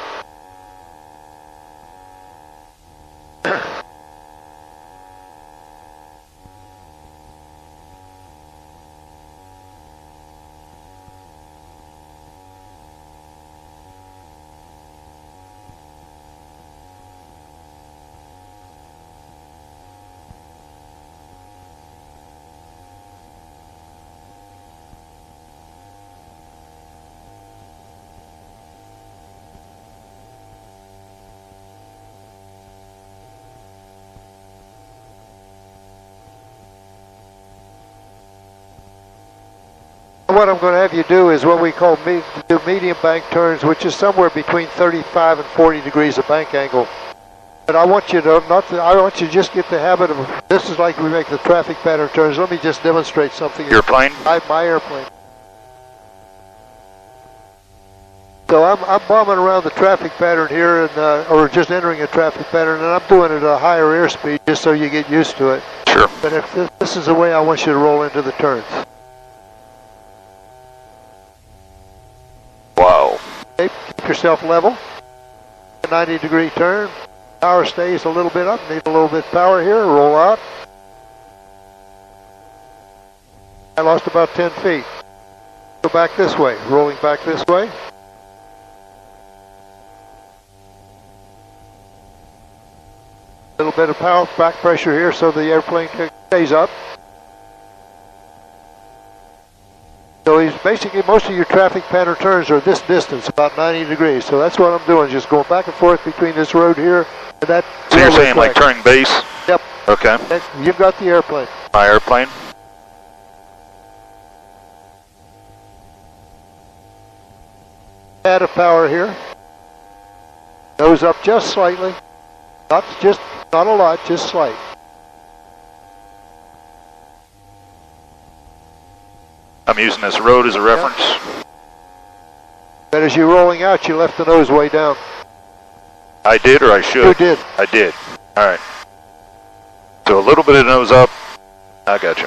What I'm going to have you do is what we call do medium bank turns, which is somewhere between 35 and 40 degrees of bank angle. But I want you to I want you to just get the habit of, this is like we make the traffic pattern turns. Let me just demonstrate something. Your plane? My airplane. So I'm bombing around the traffic pattern here, and or just entering a traffic pattern, and I'm doing it at a higher airspeed just so you get used to it. Sure. But if this is the way I want you to roll into the turns. Wow. Okay, keep yourself level. A 90-degree turn. Power stays a little bit up. Need a little bit of power here. Roll out. I lost about 10 feet. Go back this way. Rolling back this way. A little bit of power, back pressure here so the airplane stays up. So he's basically, most of your traffic pattern turns are this distance, about 90 degrees. So that's what I'm doing, just going back and forth between this road here and that. So you're saying like turning base? Yep. Okay. And you've got the airplane. My airplane? Add a power here. Nose up just slightly. Not a lot, just slight. I'm using this road as a reference. Yep. But as you're rolling out, you left the nose way down. I did or I should? You did. I did. Alright. So a little bit of nose up. I got you.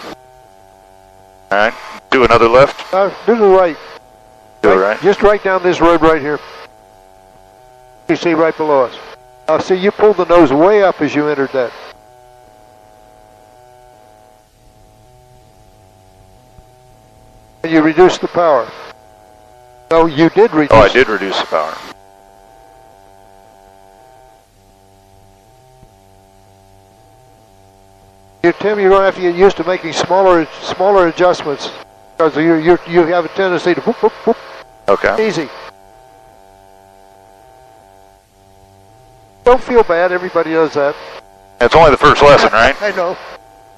Alright, do another left. Do the right. Do it right. Just right down this road right here. You see right below us. See, you pulled the nose way up as you entered that. And you reduced the power. No, you did reduce. Oh, I did reduce the power. Tim, you're going to have to get used to making smaller adjustments because you have a tendency to whoop, whoop, whoop. Okay. Easy. Don't feel bad. Everybody does that. It's only the first lesson, right? I know.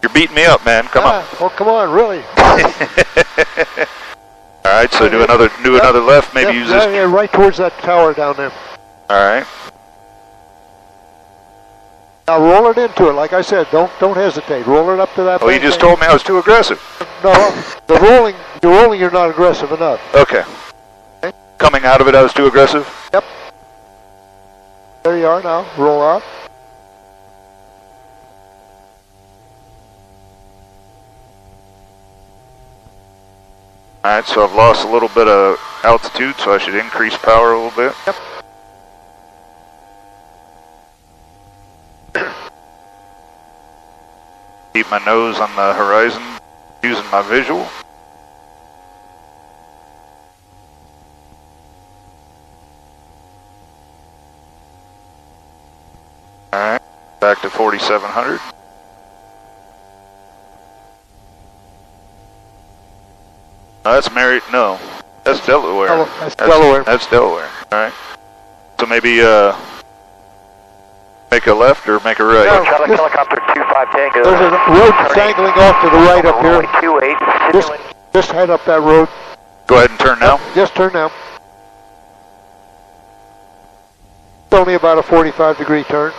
You're beating me up, man. Come on. Well, come on, really. All right, so do another left. Maybe use this. Yeah, right towards that tower down there. All right. Now roll it into it. Like I said, don't hesitate. Roll it up to that. Oh, you just told me I was too aggressive. No, you're rolling. You're not aggressive enough. Okay. Coming out of it, I was too aggressive. Yep. There you are now. Roll out. Alright, so I've lost a little bit of altitude, so I should increase power a little bit. Yep. Keep my nose on the horizon, using my visual. Alright, back to 4,700. Oh, that's Mary. No, that's Delaware. Oh, that's Delaware. That's Delaware. All right. So maybe make a left or make a right. No, Charlie Helicopter 25 Tango. There's a road that's angling off to the right up here. 28. Just head up that road. Go ahead and turn now. Just turn now. It's only about a 45-degree turn.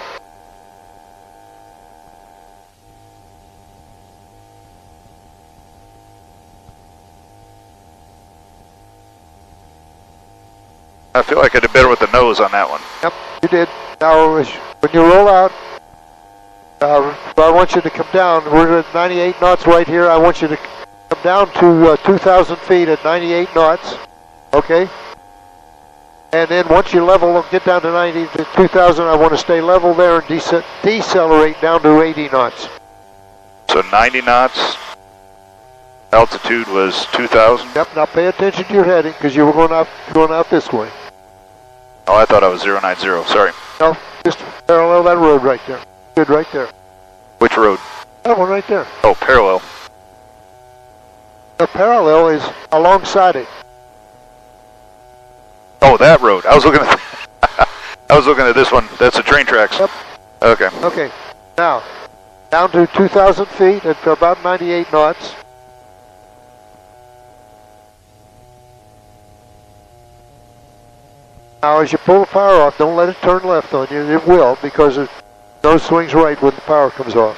I feel like I did better with the nose on that one. Yep, you did. Now, when you roll out, I want you to come down. We're at 98 knots right here. I want you to come down to 2,000 feet at 98 knots. Okay? And then once you level, get down to 90 to 2,000, I want to stay level there and decelerate down to 80 knots. So 90 knots. Altitude was 2,000. Yep, now pay attention to your heading because you were going out this way. Oh, I thought I was 090. Sorry. No, just parallel that road right there. Good, right there. Which road? That one right there. Oh, parallel. The parallel is alongside it. Oh, that road. I was looking at. I was looking at this one. That's the train tracks. Yep. Okay. Okay. Now, down to 2,000 feet at about 98 knots. Now, as you pull the power off, don't let it turn left on you. It will, because it nose swings right when the power comes off.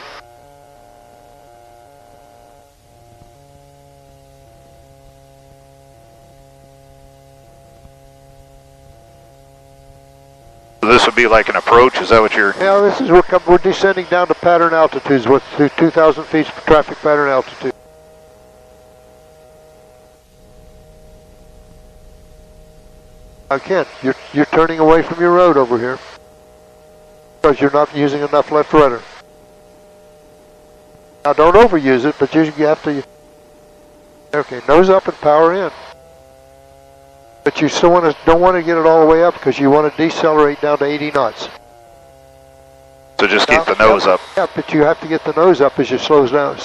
So this would be like an approach. Is that what you're? Yeah, this is we're descending down to pattern altitudes. What's 2,000 feet traffic pattern altitude? Again, you're turning away from your road over here because you're not using enough left rudder. Now don't overuse it, but you have to. Okay, nose up and power in. But you still don't want to get it all the way up because you want to decelerate down to 80 knots. So just keep the nose up. Yeah, but you have to get the nose up as you slow down.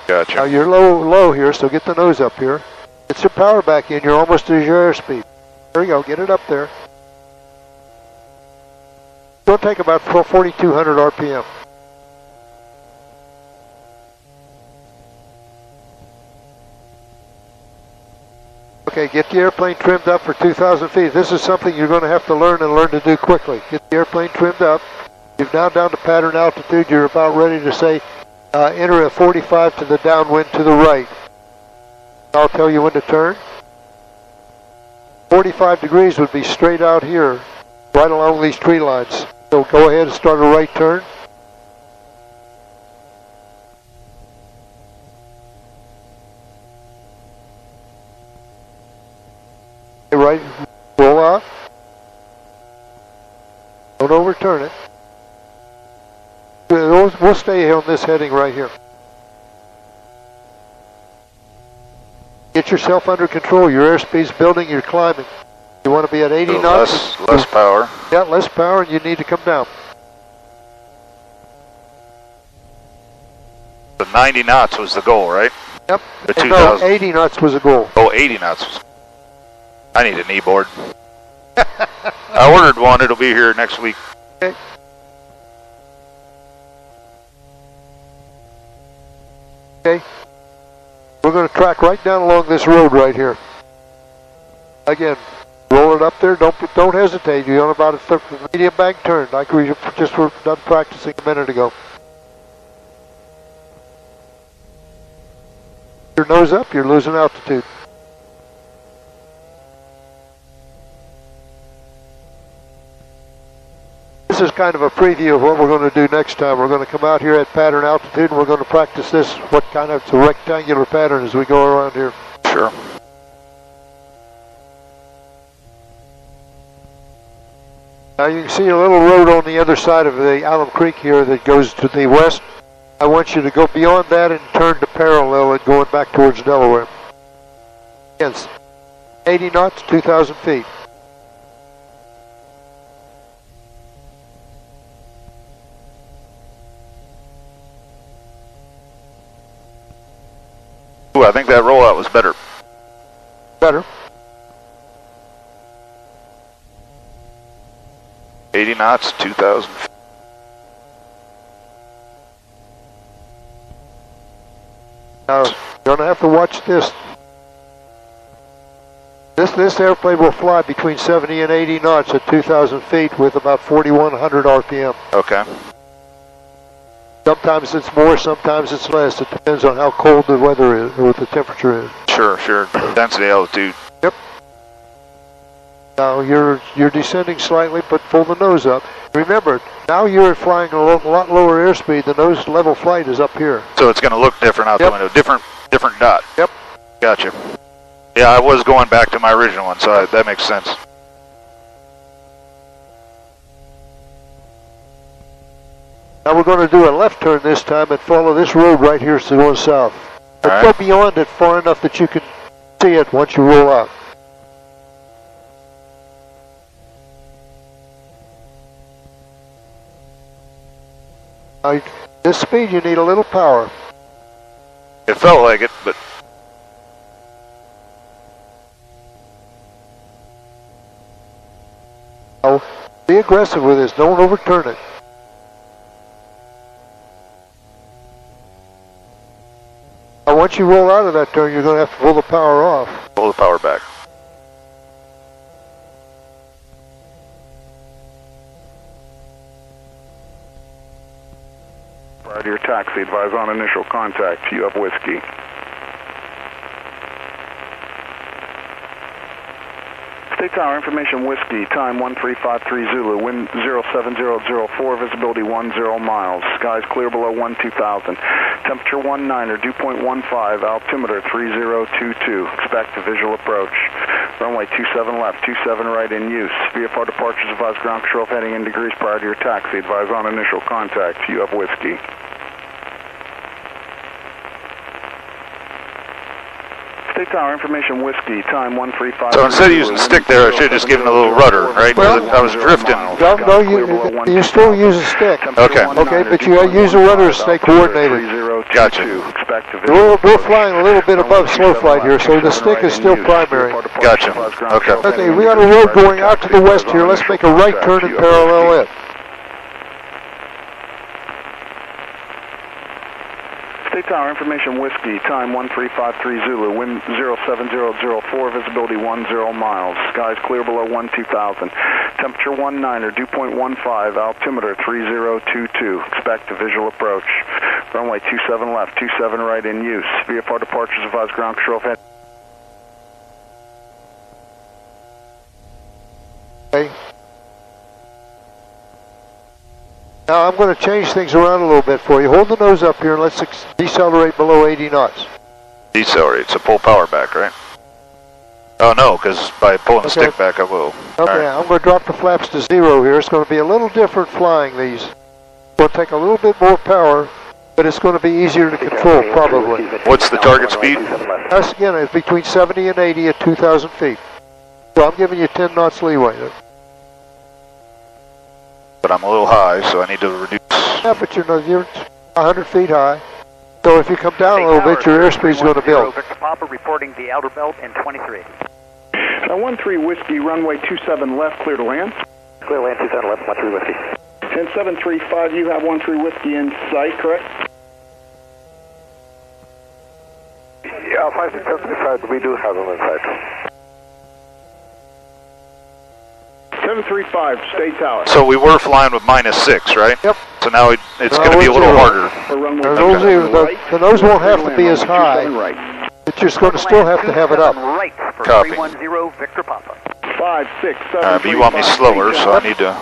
Gotcha. Now you're low here, so get the nose up here. Get your power back in. You're almost at your airspeed. There you go. Get it up there. It's going to take about 4,200 RPM. Okay, get the airplane trimmed up for 2,000 feet. This is something you're going to have to learn to do quickly. Get the airplane trimmed up. You're now down to pattern altitude. You're about ready to say, enter a 45 to the downwind to the right. I'll tell you when to turn. 45 degrees would be straight out here, right along these tree lines. So go ahead and start a right turn. right, roll out. Don't overturn it. We'll stay on this heading right here. Get yourself under control. Your airspeed's building, you're climbing. You want to be at 80 knots. Less power. Yeah, less power, and you need to come down. The 90 knots was the goal, right? Yep. The No, 2000. 80 knots was a goal. Oh, 80 knots. I need a knee board. I ordered one. It'll be here next week. Okay. Okay. We're going to track right down along this road right here. Again, roll it up there. Don't hesitate. You're on about a medium bank turn, like we just were done practicing a minute ago. Your nose up. You're losing altitude. This is kind of a preview of what we're going to do next time. We're going to come out here at pattern altitude and we're going to practice this, what kind of, it's a rectangular pattern as we go around here. Sure. Now you can see a little road on the other side of the Alum Creek here that goes to the west. I want you to go beyond that and turn to parallel it going back towards Delaware. Again, 80 knots, 2,000 feet. Ooh, I think that rollout was better. Better. 80 knots, 2,000 feet. Now, you're going to have to watch this. This airplane will fly between 70 and 80 knots at 2,000 feet with about 4,100 RPM. Okay. Sometimes it's more, sometimes it's less. It depends on how cold the weather is, or what the temperature is. Sure. Density, altitude. Yep. Now you're descending slightly, but pull the nose up. Remember, now you're flying a lot lower airspeed. The nose level flight is up here. So it's going to look different out the window. Different dot. Yep. Gotcha. Yeah, I was going back to my original one, so that makes sense. Now we're going to do a left turn this time and follow this road right here to go south. But go beyond it far enough that you can see it once you roll out. Now, this speed you need a little power. It felt like it, but Now, be aggressive with this. Don't overturn it. Now, once you roll out of that turn, you're going to have to pull the power off. pull the power back. Prior to your taxi, advise on initial contact. You have whiskey. State Tower information whiskey, time 1353 Zulu, wind 07004, visibility 10 miles, skies clear below 12,000, temperature 19er, dew point 15, altimeter 3022, expect a visual approach. Runway 27 left, 27 right in use. VFR departures advise ground control of heading in degrees prior to your taxi, advise on initial contact. You have whiskey. State Tower information whiskey, time 135. So instead of using stick there, I should have just given a little rudder, right? Well, I was drifting. No, you still use a stick. Okay. Okay, but you use a rudder to stay coordinated. Gotcha. We're flying a little bit above slow flight here, so the stick is still primary. Gotcha. Okay. Okay, we got a road going out to the west here. Let's make a right turn and parallel it. State Tower information whiskey, time 1353 Zulu, wind 07004, visibility 10 miles, skies clear below 12,000, temperature 19er, dew point 15, altimeter 3022, expect a visual approach. Runway 27 left, 27 right in use. VFR departures advise ground control of head. Okay. Now I'm going to change things around a little bit for you. Hold the nose up here and let's decelerate below 80 knots. Decelerate, so pull power back, right? Oh no, because by pulling the Okay. stick back I will. Okay, All right. I'm going to drop the flaps to 0 here. It's going to be a little different flying these. It's going to take a little bit more power, but it's going to be easier to control, probably. What's the target speed? That's, again, it's between 70 and 80 at 2,000 feet. So I'm giving you 10 knots leeway there. But I'm a little high, so I need to reduce. Yeah, but you're 100 feet high. So if you come down a little bit, your airspeed's going to build. Victor Papa reporting the outer belt in 23. 13 Whiskey, runway 27 left, clear to land. Clear land 27 left, 13 Whiskey. And 735, you have 13 Whiskey in sight, correct? Yeah, 5675, we do have them in sight. 735, stay tower. So we were flying with -6, right? Yep. So now it's No, going to be a we're little 0. harder. For runway The 27 right. nose won't have to be as Runway high. 27 right. But you're going to still have to have it up. Right for Copy. 310 Victor Papa. 5, 6, 7, But you want me 3, 5, slower, stay so I tower. need to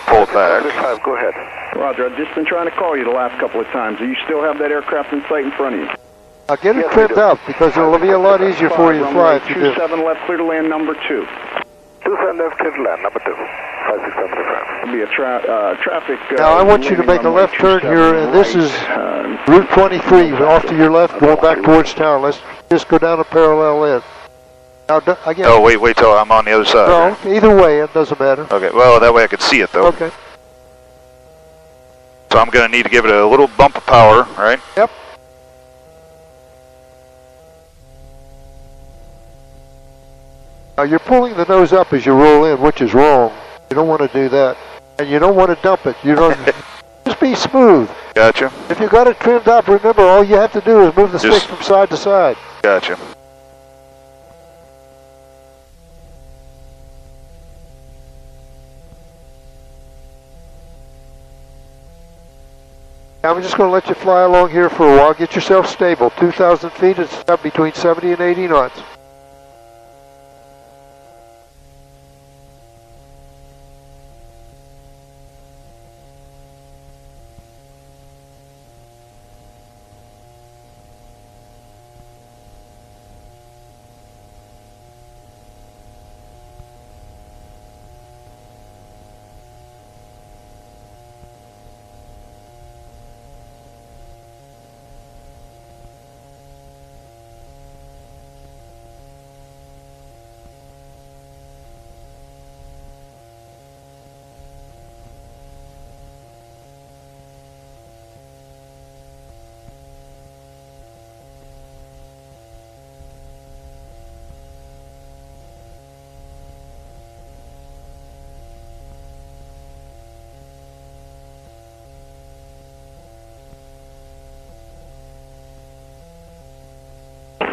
pull it back. 5, go ahead. Roger, I've just been trying to call you the last couple of times. Do you still have that aircraft in sight in front of you? Now get it Yes, we trimmed do. up because it'll be a lot easier for you to fly if you do. 27 left, clear to land number 2. 27 left, clear to land, number 2. 5675. It'll be a traffic. Now I want you to make a left turn here, and this is Route 23 off to your left, going back towards town. Let's just go down a parallel in. Now again. Oh, wait till I'm on the other side. No, either way, it doesn't matter. Okay, well, that way I could see it, though. Okay. So I'm going to need to give it a little bump of power, right? Yep. Now you're pulling the nose up as you roll in, which is wrong. You don't want to do that. And you don't want to dump it. You don't. Just be smooth. Gotcha, If you got it trimmed up, remember all you have to do is move the Just- stick from side to side. gotcha. Now I'm just going to let you fly along here for a while. Get yourself stable. 2,000 feet, it's up between 70 and 80 knots.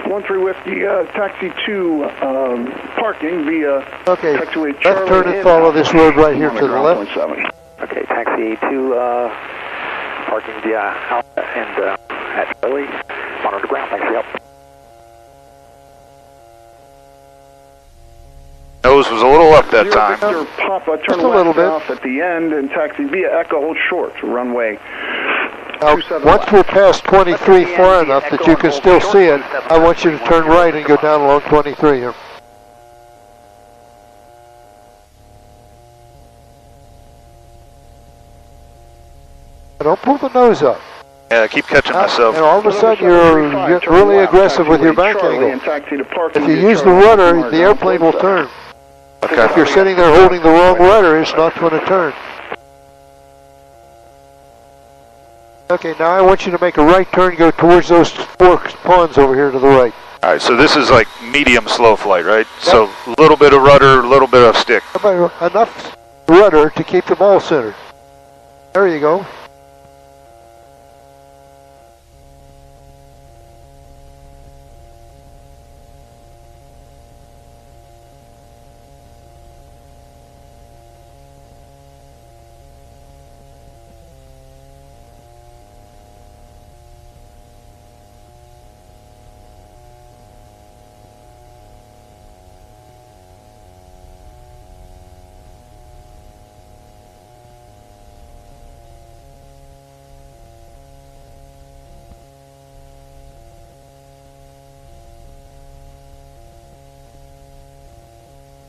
One 3 Whiskey, taxi to parking via Okay, taxiway left Charlie turn and in follow this road right here on to the the ground left. 7. Okay, taxi to parking via Alpha and at Charlie. Monitor the ground, thanks for your help. Nose was a little up that time. Victor Papa, turn Just a little left bit. off at the end and taxi via Echo, hold short, runway Now, 27 once left. we're past 23 far enough that you can still see it, I want you to turn right and go down along 23 here. Don't pull the nose up. Yeah, I keep catching myself. And all of a sudden you're really aggressive with your bank angle. If you use the rudder, the airplane will turn. Okay. If you're sitting there holding the wrong rudder, it's not going to turn. Okay, now I want you to make a right turn, go towards those 4 ponds over here to the right. All right, so this is like medium slow flight, right? So a little bit of rudder, a little bit of stick. Enough rudder to keep the ball centered. There you go.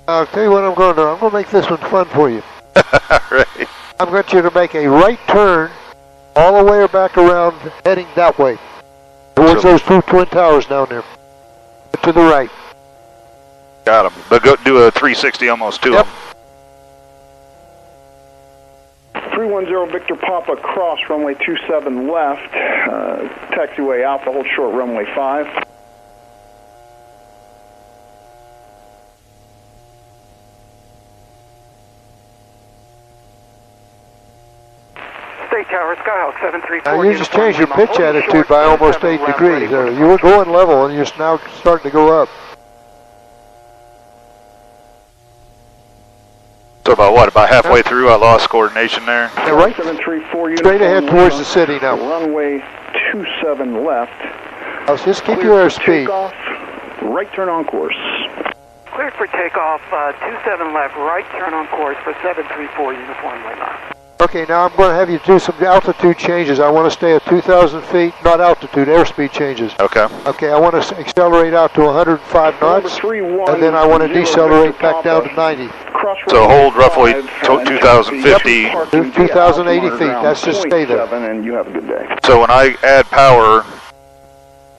I'll tell you what I'm going to do. I'm going to make this one fun for you. Right. I'm going you to make a right turn all the way back around, heading that way. Towards those two twin towers down there. To the right. Got him. But go do a 360 almost to him. 310 Victor Papa cross runway 27 left, taxiway Alpha, hold short runway 5. State Tower, Skyhawk 734. Now you just changed your pitch attitude by almost 8 degrees. You were going level and you're now starting to go up. So about halfway through, I lost coordination there. Yeah, right. 734 Straight ahead towards the city now. Runway 27 left. I'll just keep your airspeed. Takeoff, right turn on course. Cleared for takeoff, 27 left, right turn on course for 734 Uniform Lima. Okay, now I'm going to have you do some altitude changes. I want to stay at 2,000 feet, not altitude, airspeed changes. Okay. Okay, I want to accelerate out to 105 knots, and then I want to decelerate back down to 90. So hold roughly 2,050. 2,080 feet, that's just stay there. And you have a good day. So when I add power,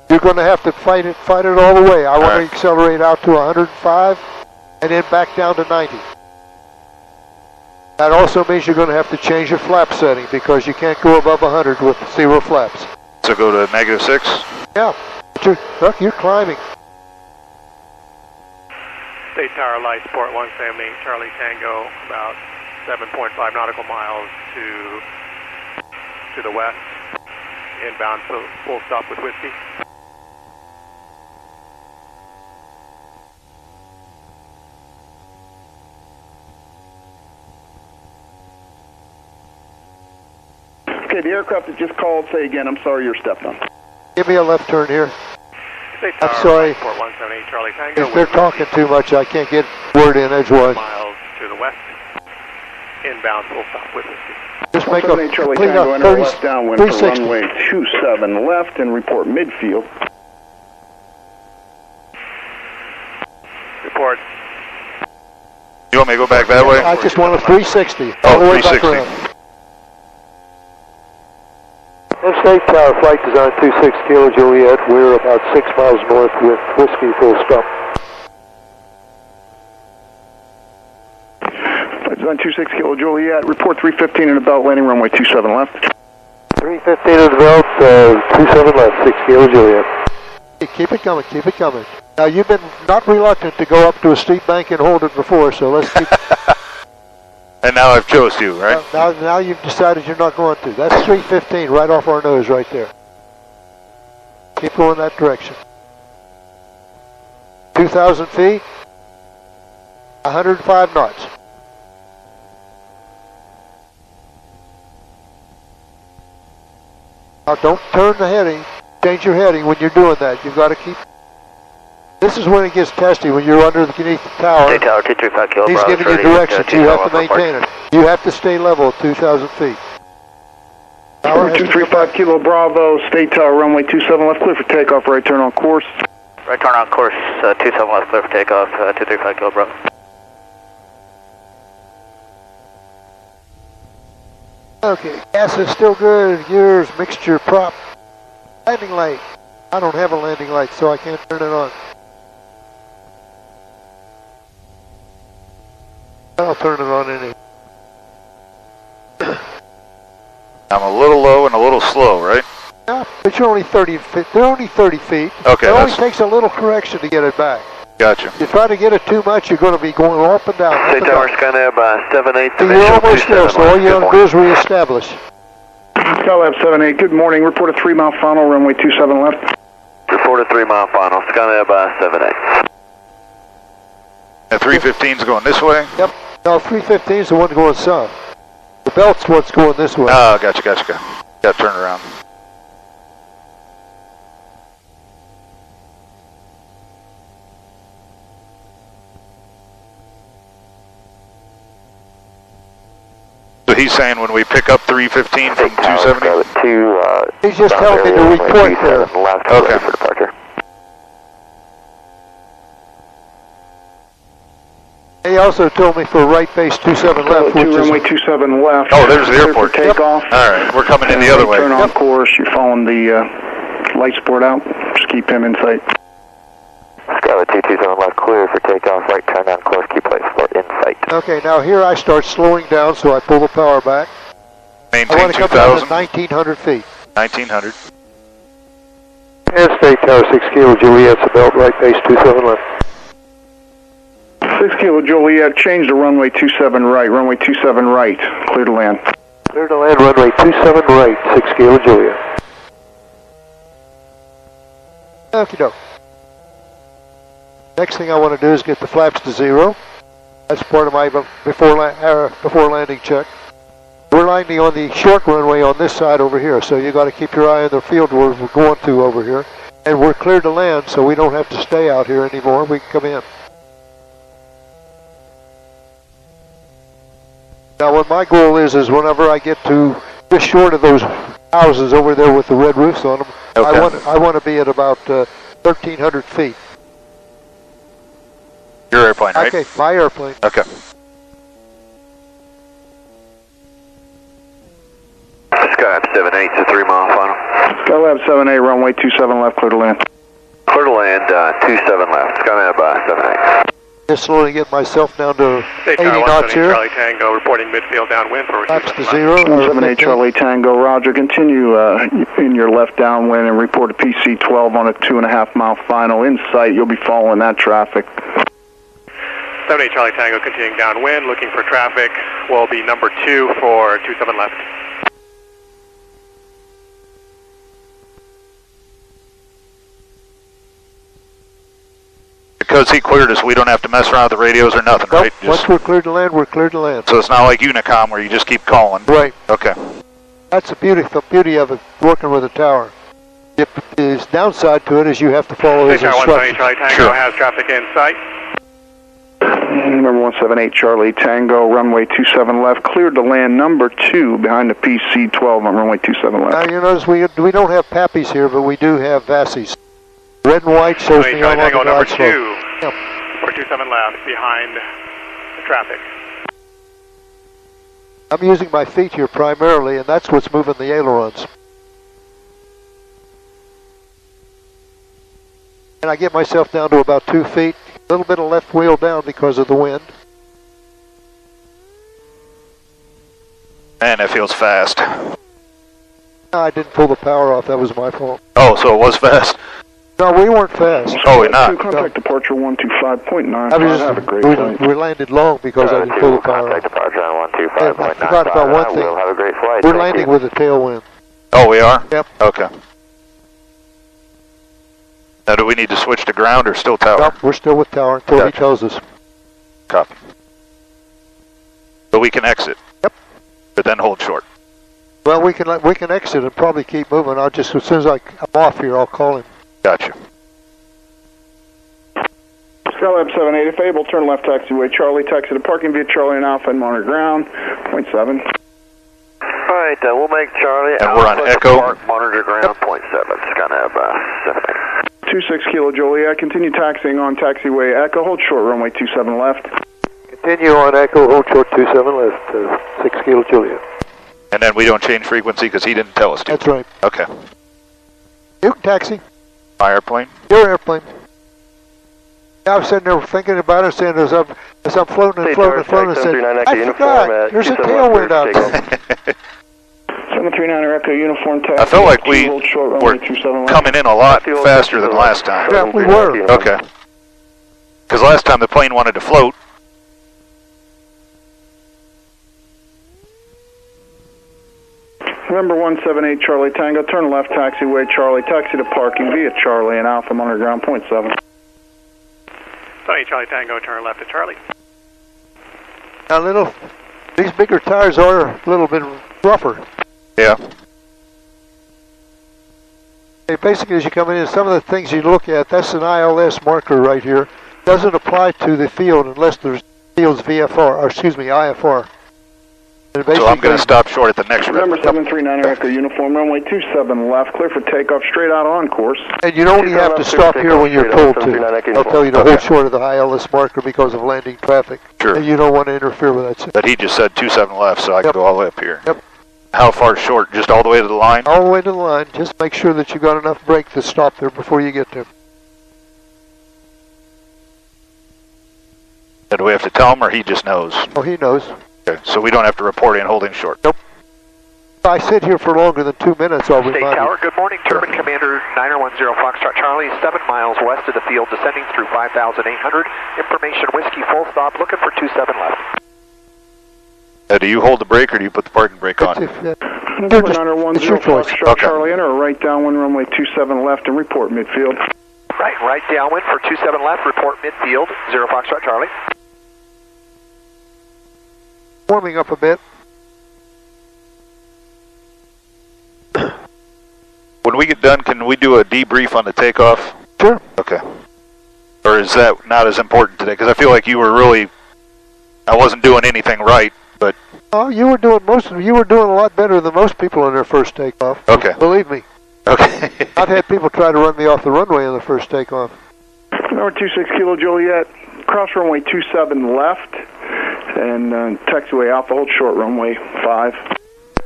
You're going to have to fight it all the way. I want to accelerate out to 105, and then back down to 90. That also means you're going to have to change your flap setting because you can't go above 100 with 0 flaps. so go to -6? Yeah, look, you're climbing. State Tower Light, Sport 178, Charlie Tango, about 7.5 nautical miles to the west, inbound, so full stop with Whiskey. Okay, the aircraft that just called, say again, I'm sorry you're stepped on. Give me a left turn here. State I'm Tower sorry. Light, Sport 178, Charlie Tango. If they're talking too much, I can't get word in edgewise. Miles to the west, inbound, full stop with Whiskey. Just make a 178 Charlie complete Tango, enter 30, left downwind for 360. runway 27 left and report midfield. Report. You want me to go back that way? I just want a 360. Oh, all the way back 360. around. State Tower, flight design 26 Kilo Juliet. We're about 6 miles north with Whiskey, full stop. Flight design 26 Kilo Juliet, report 315 in the belt, landing runway 27 left. 315 in the belt, 27 left, 6 Kilo Juliet. Keep it coming, keep it coming. Now you've been not reluctant to go up to a steep bank and hold it before, so let's keep... And now I've chose to, right? Now you've decided you're not going to. That's 315 right off our nose right there. Keep going that direction. 2,000 feet, 105 knots. Now don't turn the heading, change your heading when you're doing that. You've got to keep... This is when it gets testy, when you're underneath the tower. State Tower 235 Kilo He's giving you directions. You have to maintain it. You have to stay level at 2,000 feet. Tower 235 Kilo Bravo, State Tower runway 27 left, clear for takeoff, right turn on course. Right turn on course, 27 left, clear for takeoff, 235 Kilo Bravo. Okay, gas is still good. Gears, mixture, prop. Landing light. I don't have a landing light, so I can't turn it on. I'll turn it on anyway. I'm a little low and a little slow, right? Yeah, but you're only 30 feet. They're only 30 feet. Okay, It only takes a little correction to get it back. Gotcha. You try to get it too much, you're going to be going up and down. State Tower Skynab 78, So you're almost there, so all you have to do is reestablish. Skylab 78, good morning, report a 3-mile final, runway 27 left. Report a 3-mile final, Skynab 78. And 315's going this way? Yep. No, 315 is the one going south. The belt's what's going this way. Oh, gotcha. Got to turn around. So he's saying when we pick up 315 from 270? He's just telling me to report there. Okay. For departure. also told me for right base 27 left, which runway is 27 left. Oh, there's the Clear airport. for takeoff. All right, we're coming in the other way. Turn on course. You're following the light sport out. Just keep him in sight. Skyline 227 left, clear for takeoff. Right turn on course. Keep light sport in sight. okay. Now here I start slowing down, so I pull the power back. I Maintain want to come down to 2,000, 1,900 feet. 1,900. And stay tower 6 Kilo Juliet's about right base 27 left. 6 Kilo Juliet, change to runway 27 right. Runway 27 right. Clear to land. Clear to land, runway 27 right, 6 Kilo Juliet. Okie doke. Next thing I want to do is get the flaps to 0. That's part of my before landing check. We're landing on the short runway on this side over here, so you got to keep your eye on the field where we're going to over here. And we're clear to land, so we don't have to stay out here anymore. We can come in. Now what my goal is whenever I get to just short of those houses over there with the red roofs on them, Okay. I want to be at about 1,300 feet. Your airplane, right? Okay, my airplane. Okay. Skylab 78 to 3 mile final. Skylab 78, runway 27 left. Clear to land. Clear to land 27 left. Skylab 78. Just slowly get myself down to 80 Tower knots 178 here. Charlie Tango reporting midfield downwind for Flaps to 0. receiver. 178 Charlie Tango, Roger. Continue in your left downwind and report a PC-12 on a 2.5 mile final. In sight, you'll be following that traffic. 78 Charlie Tango continuing downwind, looking for traffic. Will be number 2 for 27 left. Because he cleared us, we don't have to mess around with the radios or nothing, Nope. right? Once we're cleared to land, we're cleared to land. So it's not like Unicom where you just keep calling. Right. Okay. That's the beauty of it, working with a tower. The downside to it is you have to follow his Tower 178 instructions. Charlie Tango Sure. has traffic in sight. Number 178 Charlie Tango, runway 27 left. Cleared to land number 2 behind the PC-12 on runway 27 left. Now you notice we don't have Pappies here, but we do have Vassies. Red and white shows 78 me Charlie all on Tango the number glide 2 slope. Yep. for 27 left behind the traffic. I'm using my feet here primarily, and that's what's moving the ailerons. And I get myself down to about 2 feet, a little bit of left wheel down because of the wind. Man, that feels fast. I didn't pull the power off, that was my fault. Oh, so it was fast. No, we weren't fast. Oh, we're not. Contact departure 125.9. I was Have a great just, flight. we landed long because I didn't pull the power off. Contact departure on And 125.9. I forgot about one thing. We'll have a great flight. We're Thank landing you. with a tailwind. Oh, we are? Yep. Okay. Now, do we need to switch to ground or still tower? Nope, we're still with tower until he Gotcha. tells us. Copy. So we can exit? Yep. But then hold short. Well, we can exit and probably keep moving. I'll just, as soon as I'm off here, I'll call him. Gotcha. Skylab 78, if able, turn left taxiway Charlie, taxi to parking via Charlie and Alpha and monitor ground, 0.7. Alright, we'll make Charlie. And we're on Alpha Echo. Park, monitor ground, 0.7. Skylab 78. 26 Kilo Juliet, continue taxiing on taxiway Echo, hold short, runway 27 left. Continue on Echo, hold short 27 left, 6 Kilo Juliet. And then we don't change frequency because he didn't tell us to. That's right. Okay. You can taxi. My airplane? Your airplane. I was sitting there thinking about it, saying as I'm floating and floating and floating, I said, I forgot, there's a tailwind out there. 739 Echo uniform taxi. I felt like we hold short, were runway 27 left. coming in a lot faster than last time. Yeah, we were. Okay. Because last time the plane wanted to float. Remember 178 Charlie Tango, turn left taxiway Charlie, taxi to parking via Charlie and Alpha monitor ground, 0.7. 78 Charlie Tango, turn left to Charlie. Now these bigger tires are a little bit rougher. Yeah. Hey, basically, as you come in, some of the things you look at, that's an ILS marker right here. Doesn't apply to the field unless there's field's VFR, or excuse me, IFR. And So I'm going to stop short at the next Number red. 739 Echo Uniform, runway 27 left, clear for takeoff, straight out on course. And you only have to stop here when you're told to. I'll tell you to hold short of the high LS marker because of landing traffic. Sure. And you don't want to interfere with that. But he just said 27 left, so I can Yep. go all the way up here. Yep. How far short? Just all the way to the line? All the way to the line. Just make sure that you got enough brake to stop there before you get there. And do we have to tell him, or he just knows? Oh, he knows. Okay, so we don't have to report in holding short. Nope. If I sit here for longer than 2 minutes, I'll State remind you. Tower, good morning. Turbine Commander 9010 Foxtrot Charlie, 7 miles west of the field, descending through 5,800. Information Whiskey, full stop, looking for 27 left. Do you hold the brake, or do you put the parking brake on? Number 9010 choice. Foxtrot Okay. Charlie, enter right downwind, runway 27 left, and report midfield. Right downwind for 27 left, report midfield, 0 Foxtrot Charlie. Warming up a bit. When we get done, can we do a debrief on the takeoff? Sure. Okay. Or is that not as important today? Because I feel like you were really, I wasn't doing anything right, but... Oh, you were doing a lot better than most people on their first takeoff. Okay. Believe me. Okay. I've had people try to run me off the runway on the first takeoff. Number 26 Kilo Juliet, cross runway 27 left, and taxiway Alpha, hold short runway 5.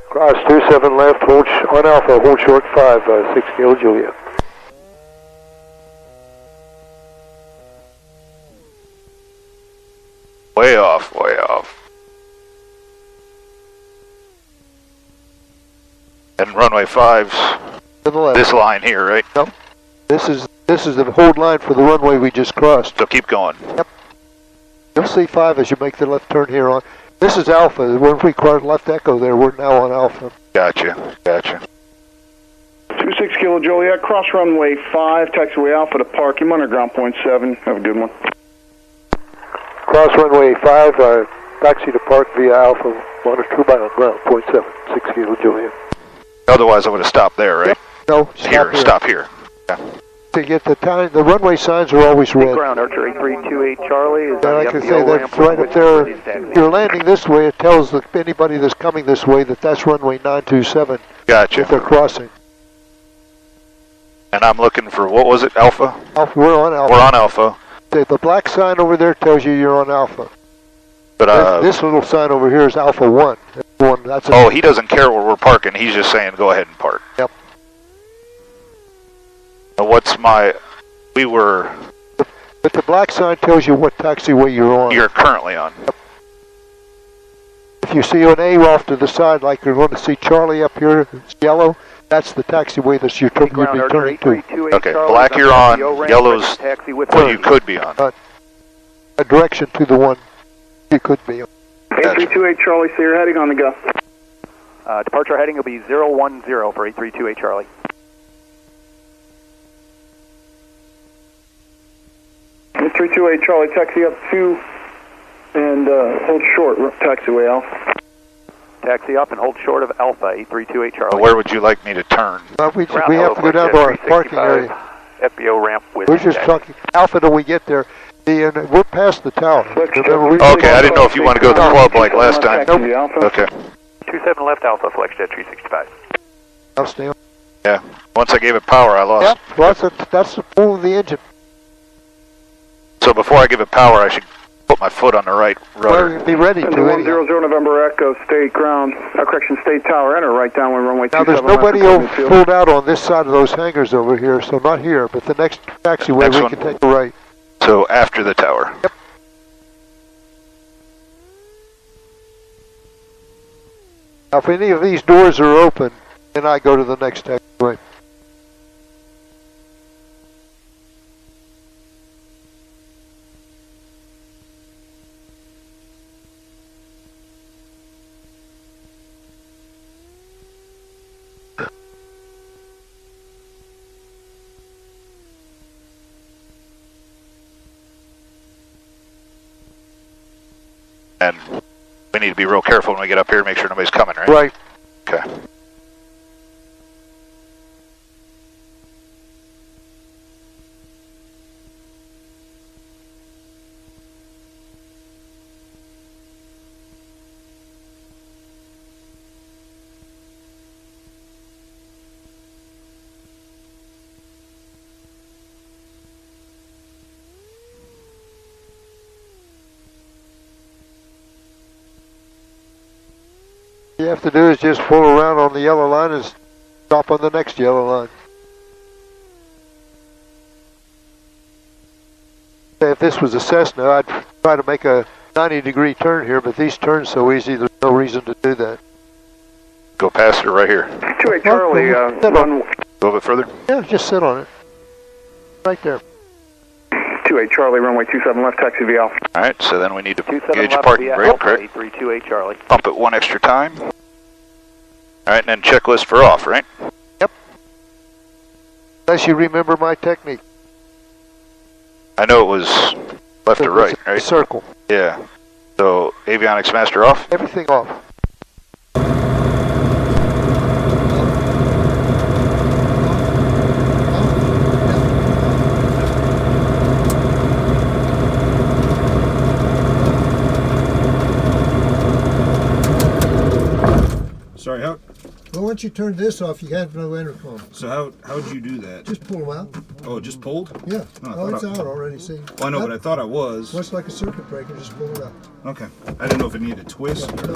Cross 27 left, hold on Alpha, hold short 5, 6 Kilo Juliet. Way off, way off. And runway 5's To the left. this line here, right? This is the hold line for the runway we just crossed. So keep going. You'll see 5 as you make the left turn here on. This is Alpha. When we crossed left Echo there, we're now on Alpha. Gotcha, gotcha. 26 Kilo Juliet, cross runway 5, taxiway Alpha to park, I'm underground point 7, have a good one. Cross runway 5, taxi to park via Alpha, monitor by on ground, point 7, 6 Kilo Juliet. Otherwise I would have stopped there, right? Yep. No, Stop here. Yeah. To get the time, the runway signs are always red. Ground Archer 8328 Charlie is And on I the can say FBO that's ramp right with up there. taxi. If you're landing this way, it tells anybody that's coming this way that that's runway 927 Gotcha. if they're crossing. And I'm looking for, what was it, Alpha? Alpha, we're on Alpha. We're on Alpha. The black sign over there tells you you're on Alpha. But This little sign over here is Alpha 1. That's a, oh, he doesn't care where we're parking. He's just saying go ahead and park. Yep. Now what's my, we were, But the black sign tells you what taxiway you're on. you're currently on. If you see an A off to the side, like you're going to see Charlie up here, it's yellow, that's the taxiway that you'd be Ground Archer turning to. 8328 Okay, Charlie black is you're the on, FBO ramp yellow's with taxi with what you could be on. A direction to the one you could be on. 8328 Charlie, so you're heading on the go. Departure heading will be 010 for 8328 Charlie. And 328 Charlie, taxi up 2 and hold short, taxiway Alpha. Taxi up and hold short of Alpha 8328 Charlie. Where would you like me to turn? We Ground have to go down to our parking area. FBO ramp with We're just taxi. talking Alpha till we get there. We're past the tower. Remember, Okay, I didn't know if you want to go to the club like last time. Taxi Alpha. Okay. 27 left Alpha, FlexJet 365. I'll stay on. Yeah. Once I gave it power, I lost. Yep, well, that's the pull of the engine. So before I give it power, I should put my foot on the right rudder. Well, be ready to. Under anyhow. 100 November Echo, state ground, correction, state tower, enter right downwind runway 27 Now, there's left, nobody report midfield. pulled out on this side of those hangars over here, so not here, but the next taxiway Next we one. can take a right. So after the tower. Yep. Now, if any of these doors are open, then I go to the next taxiway. And we need to be real careful when we get up here, make sure nobody's coming, right? Right. Okay. you have to do is just pull around on the yellow line and stop on the next yellow line. If this was a Cessna, I'd try to make a 90-degree turn here, but these turn so easy, there's no reason to do that. Go past it right here. 28 Charlie, Go A little bit further. Yeah, just sit on it. Right there. 28 Charlie, runway 27 left, taxi V Alpha. All right, so then we need to 27 gauge left parking via brake, Alpha, correct? 832 Charlie. Pump it one extra time. All right, and then checklist for off, right? Unless you remember my technique. I know it was left to right, A right? circle. Yeah. So avionics master off. Everything off. Sorry, how? Well, once you turn this off, you have no intercom. So how'd you do that? Just pull them out. Oh, it just pulled? Yeah. Oh, I Oh, thought it's out already, see? Well, I know, but I thought I was. Much like a circuit breaker, just pull it out. Okay. I didn't know if it needed a twist. Yeah, no.